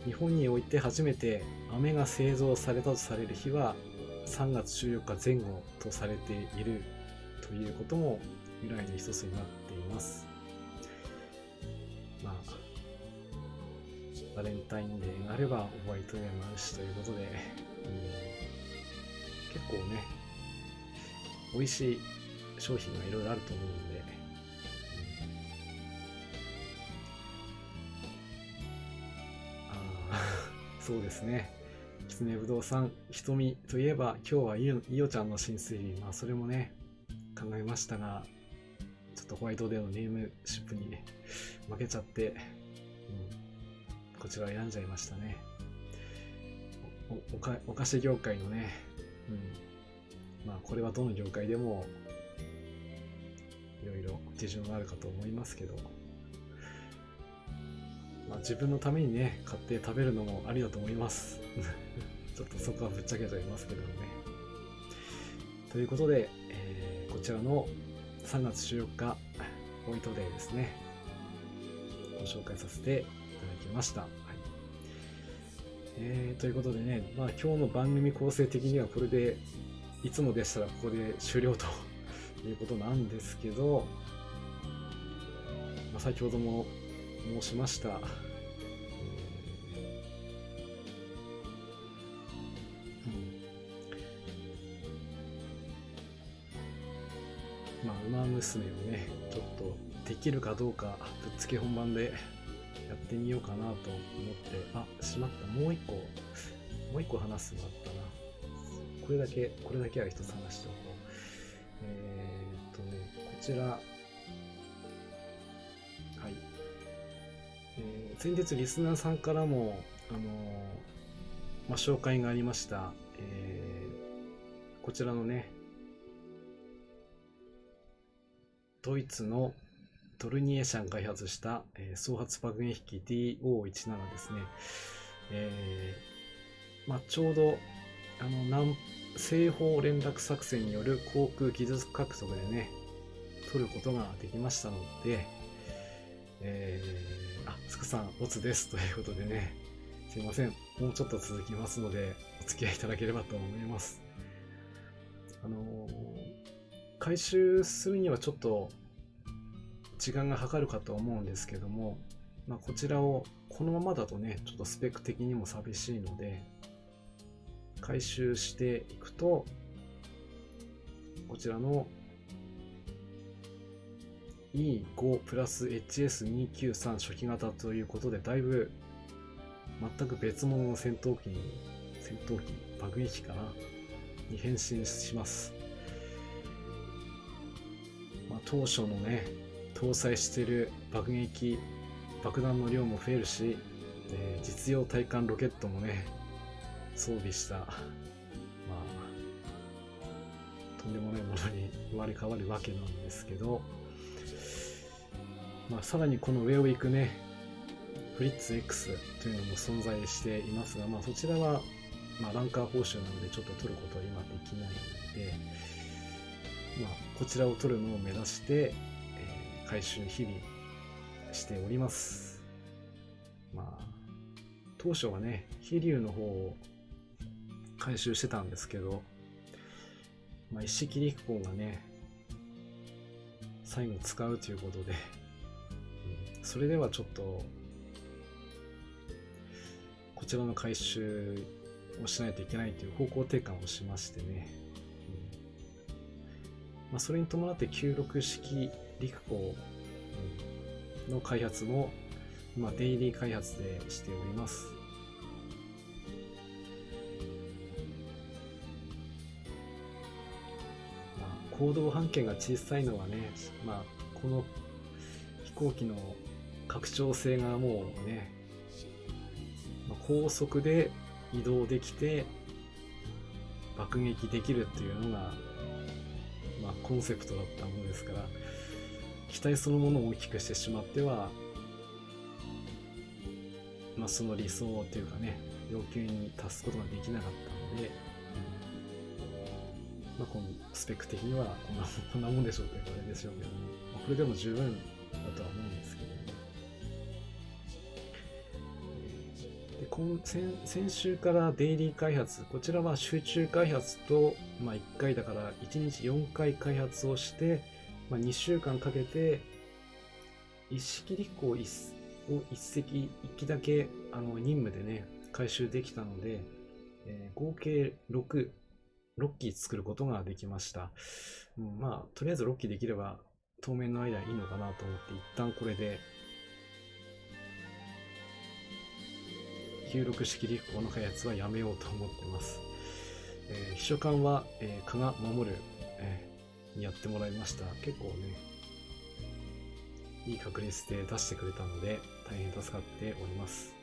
日本において初めて飴が製造されたとされる日は3月14日前後とされているということも由来の一つになっています。バレンタインデーがあればホワイトデーもあるしということで、結構ね、美味しい商品がいろいろあると思うんで、そうですね。きつねぶどうさん、瞳といえば今日はいおちゃんの新推理、それもね考えましたが、ちょっとホワイトデーのネームシップにね負けちゃって、こちらを選んじゃいましたね。お菓子業界のね、これはどの業界でもいろいろ基準があるかと思いますけど、自分のためにね買って食べるのもありだと思いますちょっとそこはぶっちゃけちゃいますけどね。ということで、こちらの3月14日ホワイトデーですね、ご紹介させていただきました。はい、ということでね、今日の番組構成的にはこれでいつもでしたらここで終了ということなんですけど、先ほども申しました、ウマ娘をね、ちょっとできるかどうかぶっつけ本番でやってみようかなと思って、しまった、もう一個話すのあったな。これだけは一つ話しておこう。こちら、はい。先日リスナーさんからも、紹介がありました、こちらのね、ドイツのトルニエ社が開発した、双発爆撃機 DO17 ですね。ちょうど西方連絡作戦による航空技術獲得でね、取ることができましたので、つくさん、オツですということでね、すいません、もうちょっと続きますので、お付き合いいただければと思います。回収するにはちょっと時間がかかるかと思うんですけども、こちらをこのままだとね、ちょっとスペック的にも寂しいので、回収していくと、こちらの E5 プラス HS293 初期型ということで、だいぶ全く別物の爆撃機かなに変身します。当初のね、搭載している爆弾の量も増えるし、実用対艦ロケットもね、装備したとんでもないものに生まれ変わるわけなんですけど、さらにこの上を行くね、フリッツ X というのも存在していますが、そちらはランカー報酬なのでちょっと取ることは今できないので、こちらを取るのを目指して、回収日々しております。当初はね、飛龍の方を回収してたんですけど、一式陸砲がね、最後使うということで、それではちょっとこちらの回収をしないといけないという方向転換をしましてね、それに伴って96式陸砲の開発もデイリー開発でしております。行動半径が小さいのはね、この飛行機の拡張性がもうね、高速で移動できて爆撃できるっていうのが、コンセプトだったものですから、機体そのものを大きくしてしまっては、その理想というかね、要求に達すことができなかったので、このスペック的にはこんなもんでしょうというあれでしょうけども、これでも十分だとは思うんですけどね。で先週からデイリー開発、こちらは集中開発と、1回だから1日4回開発をして、2週間かけて一式陸砲を1機だけ任務でね回収できたので、合計6機作ることができました。とりあえず6機できれば当面の間いいのかなと思って、一旦これで96式陸砲の開発はやめようと思ってます。秘書官は、加賀守にやってもらいました。結構ね、いい確率で出してくれたので大変助かっております。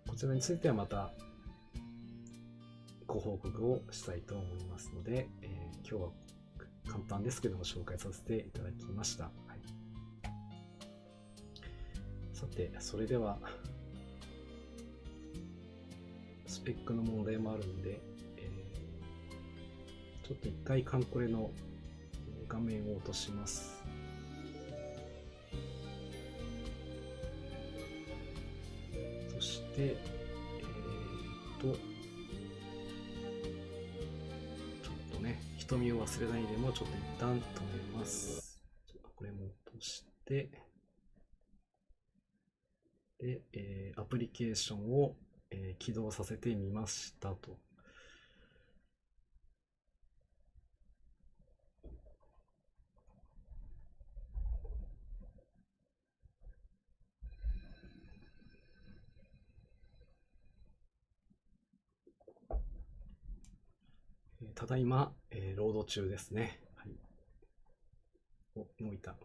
こちらについてはまたご報告をしたいと思いますので、今日は簡単ですけども紹介させていただきました。さて、それではスペックの問題もあるので、ちょっと一回カンコレの画面を落とします。そして、ちょっとね、瞳を忘れないでもちょっと一旦止めます。これも落として、で、アプリケーションを、起動させてみましたと。ただいま、ロード中ですね。はい。もういた。はい、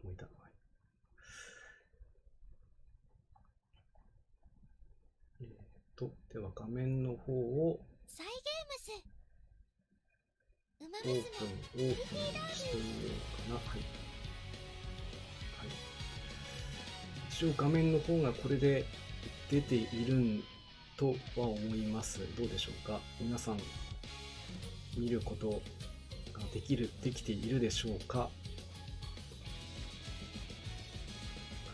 では画面の方をサイゲームスウマオー娘プンしてみようかな。はい。一応画面の方がこれで出ているとは思います。どうでしょうか。皆さん見ることができているでしょうか。は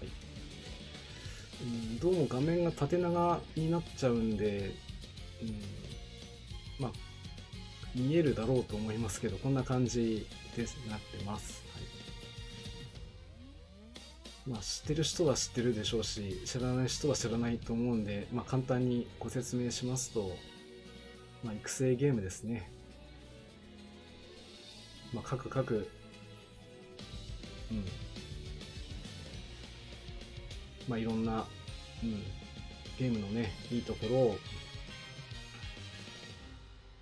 い、どうも画面が縦長になっちゃうんで、まあ見えるだろうと思いますけど、こんな感じでなってます。まあ、知ってる人は知ってるでしょうし、知らない人は知らないと思うんで、まあ、簡単にご説明しますと、まあ、育成ゲームですね。まあ、各、まあ、いろんな、ゲームのね、いいところを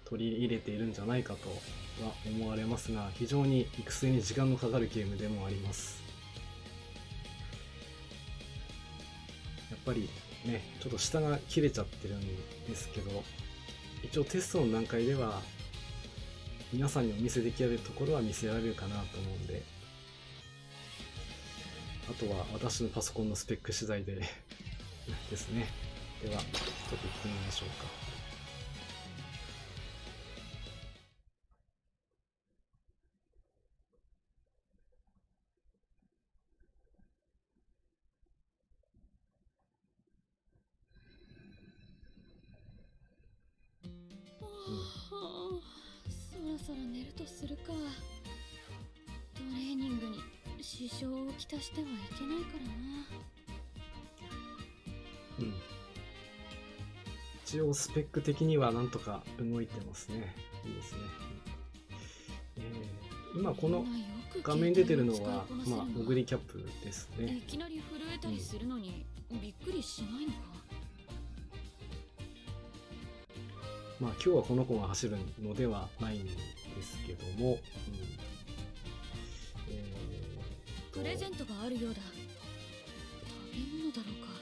取り入れているんじゃないかとは思われますが、非常に育成に時間のかかるゲームでもあります。やっぱりね、ちょっと下が切れちゃってるんですけど、一応テストの段階では皆さんにお見せできるところは見せられるかなと思うんで、あとは私のパソコンのスペック次第でですね。ではちょっと行ってみましょうか。そろそろ寝るとするか。トレーニングに支障をきたしてはいけないからな。一応スペック的にはなんとか動いてますね。いいですね。今この画面出てるのは、まあ、オグリキャップですね。いきなり震えたりするのに、びっくりしないのか。まあ今日はこの子が走るのではないんですけども、プレゼントがあるようだ。食べ物だろうか。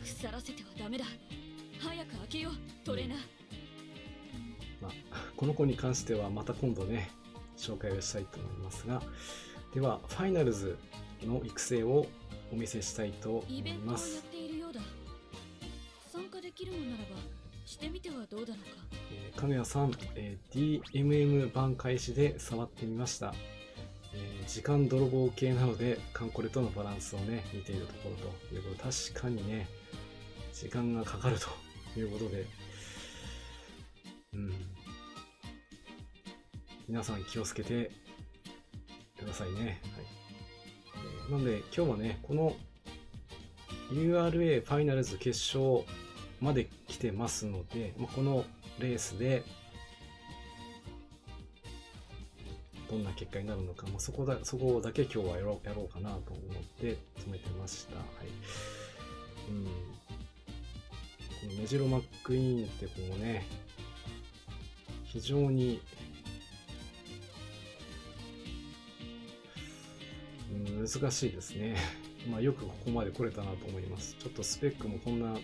腐らせてはダメだ。早く開けよう、トレーナー。まあ、この子に関してはまた今度ね、紹介をしたいと思いますが、ではファイナルズの育成をお見せしたいと思います。イベントをやっているようだ。参加できるのならばしてみてはどうだろうか。かぐやさん、DMM 版開始で触ってみました。時間泥棒系なのでカンコレとのバランスをね見ているところということで、確かにね時間がかかるということで、皆さん気をつけてくださいね。なので今日はね、この URA ファイナルズ決勝まで来てますので、このレースでどんな結果になるのか、そこだけ今日はやろうかなと思って詰めてました。このメジロマックイーンってこうね、非常に難しいですね。よくここまで来れたなと思います。ちょっとスペックもこんな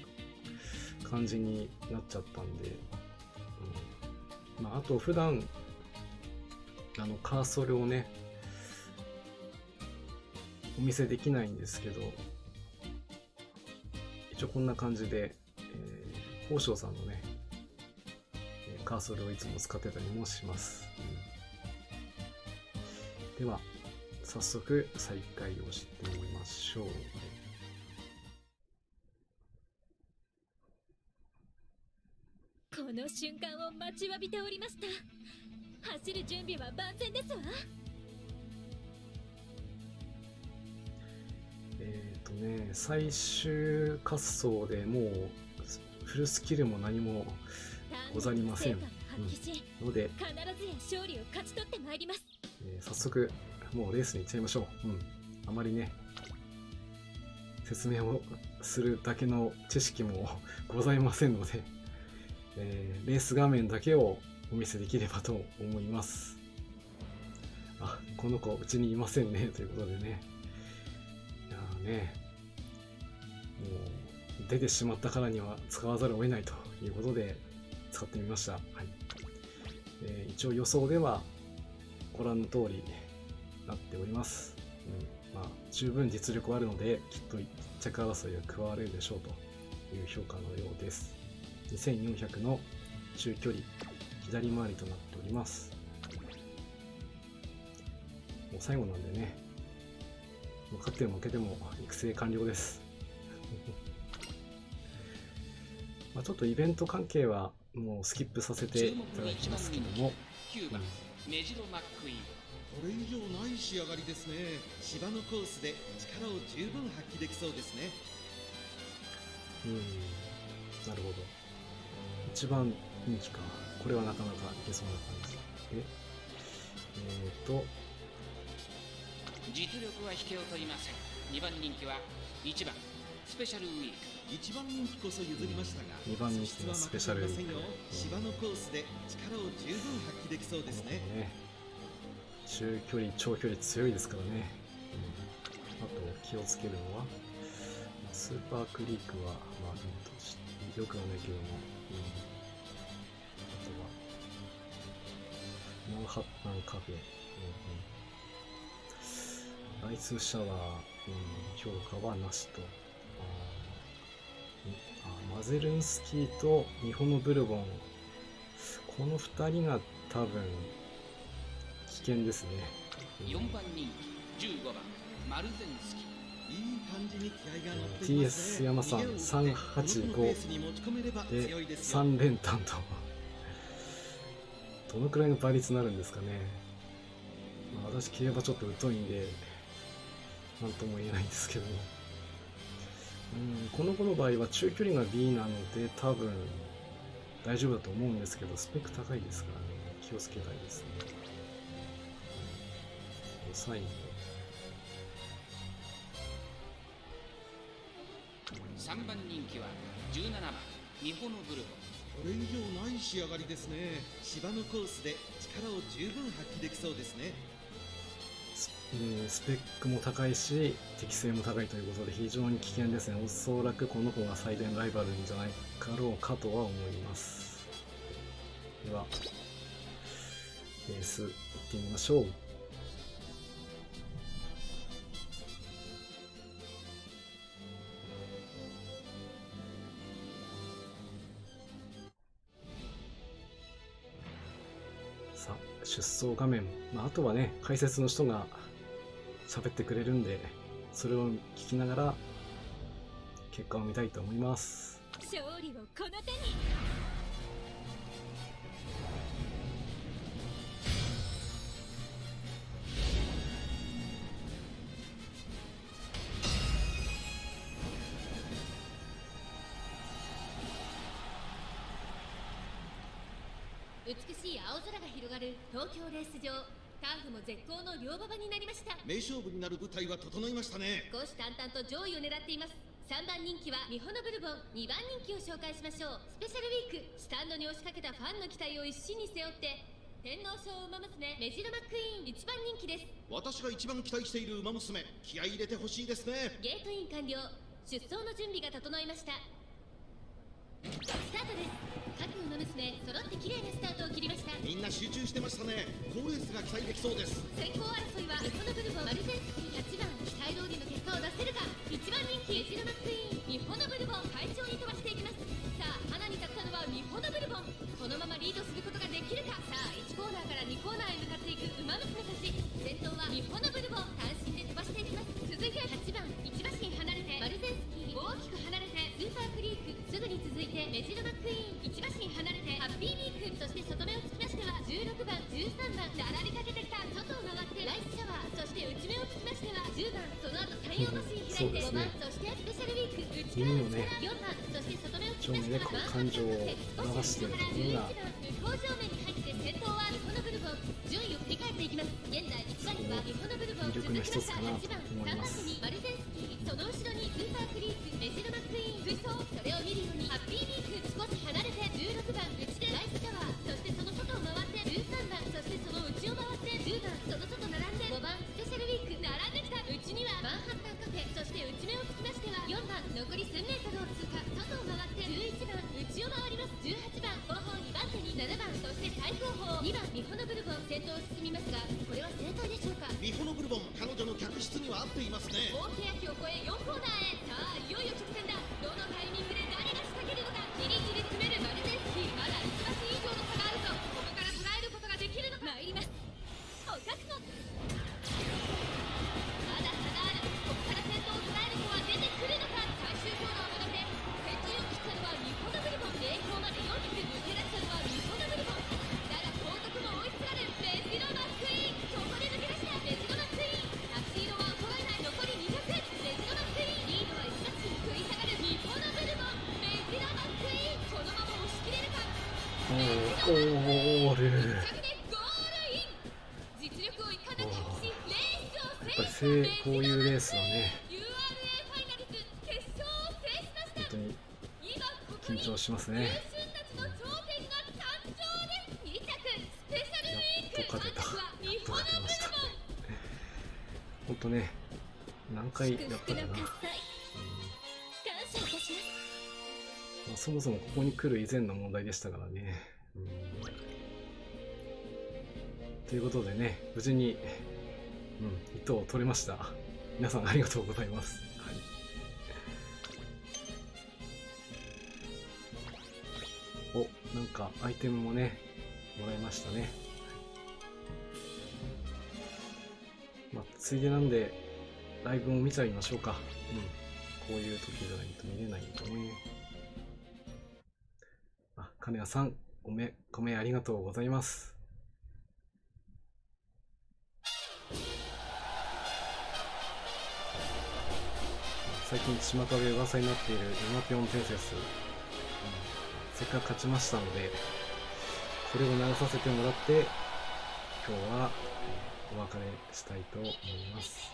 感じになっちゃったんで、あと普段カーソルをねお見せできないんですけど、一応こんな感じで、宝生さんのねカーソルをいつも使ってたりもします。では早速再開をしてみましょう。この瞬間を待ちわびておりました。走る準備は万全ですわ。最終滑走でもうフルスキルも何もござりません、ので必ずや勝利を勝ち取ってまいります。早速もうレースに行っちゃいましょう。あまりね説明をするだけの知識もございませんので、レース画面だけをお見せできればと思います。あ、この子うちにいませんねということでね。いやーね、もう出てしまったからには使わざるを得ないということで使ってみました。はい。一応予想ではご覧の通りなっております。まあ十分実力はあるのできっと1着争いが加われるでしょうという評価のようです。2400の中距離左回りとなっております。もう最後なんでね、もう勝っても負けても育成完了ですまあちょっとイベント関係はもうスキップさせていただきますけども、9番メジロマックイーン。これ以上ない仕上がりですね。芝のコースで力を十分発揮できそうですね。なるほど。一番人気か。これはなかなかいけそうな感じで。実力は引けを取りません。2番人気は1番スペシャルウィーク。1番人気こそ譲りましたが、2番人気のスペシャルウィーク、芝のコースで力を十分発揮できそうですね。中距離長距離強いですからね。あと気をつけるのはスーパークリークはまあいいとしてよくはないけども、あとはマンハッタンカフェ、ライスシャワー、評価はなしと。マゼルンスキーと日本のブルボン、この2人が多分危険ですね。4番人気15番マルゼンスキ。いい感じに気合が乗っていますね。 TS 山さん385で3連単とどのくらいの倍率になるんですかね。私競馬ちょっと疎いんで何とも言えないんですけども、この子の場合は中距離が B なので多分大丈夫だと思うんですけど、スペック高いですからね、気をつけたいですね。サイン3番人気は17番ミホノブルボン。これ以上ない仕上がりですね。芝のコースで力を十分発揮できそうですね。スペックも高いし適性も高いということで非常に危険ですね。おそらくこの子が最大のライバルじゃないかろうかとは思います。ではレース行ってみましょう。さあ出走画面、あとはね解説の人が喋ってくれるんで、それを聞きながら結果を見たいと思います。勝利をこの手に。美しい青空が広がる東京レース場。ターフも絶好の両馬場になりました。名勝負になる舞台は整いましたね。虎視眈々と上位を狙っています。3番人気はミホノブルボン。2番人気を紹介しましょう。スペシャルウィーク。スタンドに押しかけたファンの期待を一身に背負って天皇賞馬娘メジロマックイーン1番人気です。私が一番期待している馬娘、気合い入れてほしいですね。ゲートイン完了。出走の準備が整いました。スタートです。各馬娘揃って綺麗なスタートを切りました。みんな集中してましたね。好レースが期待できそうです。先行争いはミホノブルボン、マルゼンスキー。8番期待通りの結果を出せるか。1番人気メジロマックイーン。ミホノブルボン快調に飛ばしていきます。さあ花に立ったのはミホノブルボン。このままリードすることができるか。さあ1コーナーから2コーナーへ向かっていく馬娘たち。先頭は2メジロマックイーン1馬身離れてハッピーウィーク、そして外目をつきましては16番13番並びかけてきた外を回ってライスシャワー、そして内目をつきましては10番、その後太陽マシン開いて5番、そしてスペシャルウィーク内から内から4番、そして外目をつきましては感情を流しているところが向こう正面に入って先頭はミホノブルボン、順位を振り返っていきます。現在1番にはミホノブルボン、魅力の一つかなと8番思います。3番にマルゼンスキー、その後ろにスーパークリーク、メジロマックイーン追走、それを見るようにハッピーウィーク少し離れて16番内でライスシャワー、そしてその外を回って13番、そしてその内を回って10番、その外並んで5番スペシャルウィーク並んできた。内にはマンハッタンカフェ、そして内目をつきましては4番、残り1000メートルを通過、外を回って11番内を回ります。18番後方2番手に7番、そして最後方2番ミホノブルボン、先頭を進みますがこれは正解でしょうか。ミホノブルボン、彼女の客室には合っていますね。大欅を越え4コーナーへ。さあいよいよ直線だ。どのタイミングで誰が仕掛けるのか。ギリギリ詰めるマルゼンスキー、まだ1馬身以上の差があるぞ。ここから捉えることができるのか。参ります、お覚悟。まだ差がある。ここから先頭を捉える子は出てくるのか。最終コーナーを抜け先頭を切ったのはミホノブルボン、栄光まで4匹抜け出したのはミホノブルボン。だが後続も追いすがるメジロマックイーン、ここで抜け出したメジロマックイーン。8色は衰えない、残り200。メジロマックイーンリードは1馬身食い下がるミホノブルボン。メジロマックイーンこのまま押し切れるか。ゴール。着でゴールイン。実力をいかなく発揮しレースをやっぱ制りこういうレースはね、 URA ファイナルズ決勝を制しました。本当に今ここに緊張します優ね。秀たちの頂点が誕生です。2着スペシャルウィーク、やっと勝てた。 3着はミホノブルボン。本当ね、何回やったかな。祝福の喝采感謝いたします。まあそもそもここに来る以前の問題でしたからね。ということでね、無事に、糸を取れました。皆さんありがとうございます。はい、お、なんかアイテムもね、もらいましたね。まあ、ついでなんで、ライブも見ちゃいましょうか。こういう時じゃないと見れないんでね。あ、金谷さん、コメありがとうございます。最近巷で噂になっているヨナピョン伝説、せっかく勝ちましたので、それを流させてもらって、今日はお別れしたいと思います。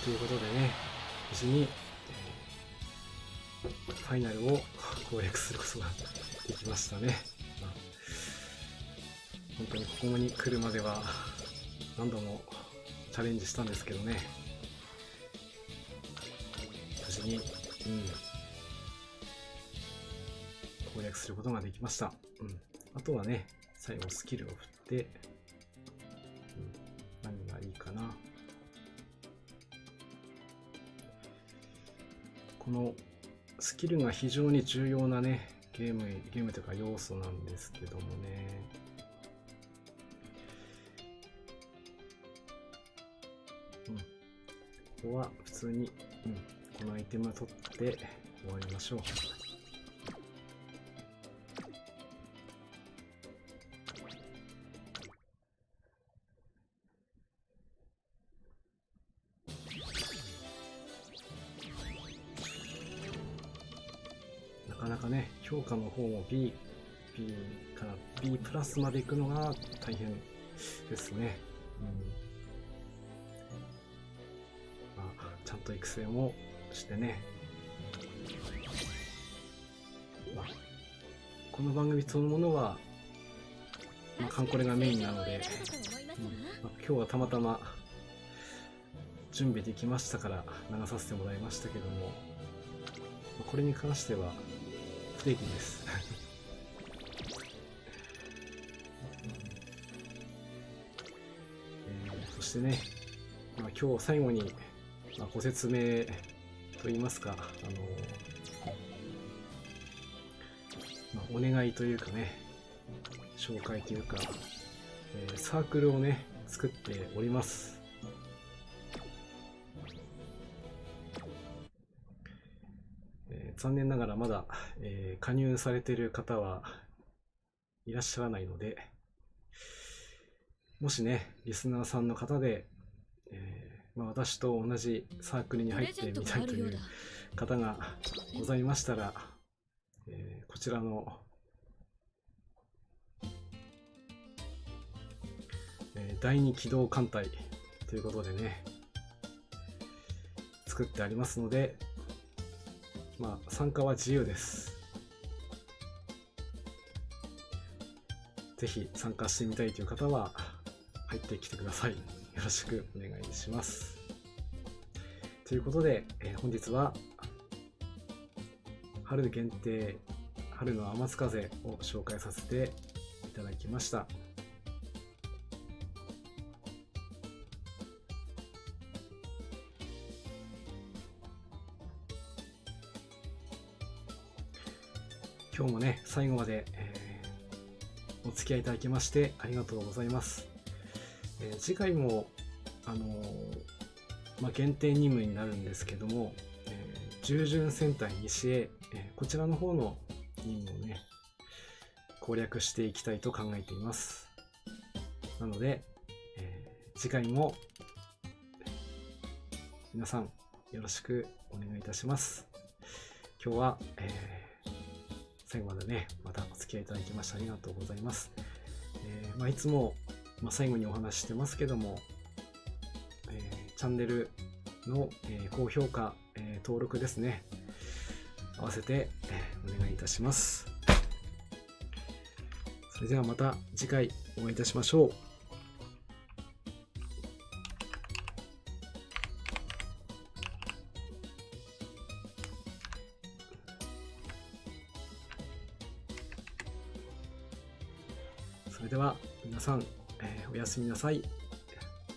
ということでね、無事に、ファイナルを攻略することができましたね。まあ、本当にここに来るまでは何度もチャレンジしたんですけどね、無事に、攻略することができました。あとはね、最後スキルを振って、何がいいかな。このスキルが非常に重要なね、ゲームというか要素なんですけどもね。ここは普通に、このアイテムを取って終わりましょう。なかなかね、評価の方も B から B プラスまで行くのが大変ですね。ちゃんと育成もしてね。この番組そのものは、カンコレがメインなので、今日はたまたま準備できましたから流させてもらいましたけども、これに関しては不定期です。そしてね、今日最後にご説明といいますか、お願いというかね、紹介というか、サークルをね、作っております。残念ながらまだ、加入されている方はいらっしゃらないので、もしね、リスナーさんの方で、私と同じサークルに入ってみたいという方がございましたら、こちらの、第二機動艦隊ということでね、作ってありますので、参加は自由です。ぜひ参加してみたいという方は入ってきてください。よろしくお願いします。ということで、本日は春限定春の天津風を紹介させていただきました。今日もね、最後まで、お付き合いいただきましてありがとうございます。次回も限定任務になるんですけども、従順戦隊西へ、こちらの方の任務をね攻略していきたいと考えています。なので、次回も皆さんよろしくお願いいたします。今日は、最後までねまたお付き合いいただきましてありがとうございます。いつも、最後にお話ししてますけども、チャンネルの、高評価、登録ですね、合わせて、お願いいたします。それではまた次回お会いいたしましょう。それでは皆さん、おやすみなさい。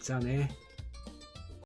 じゃあね。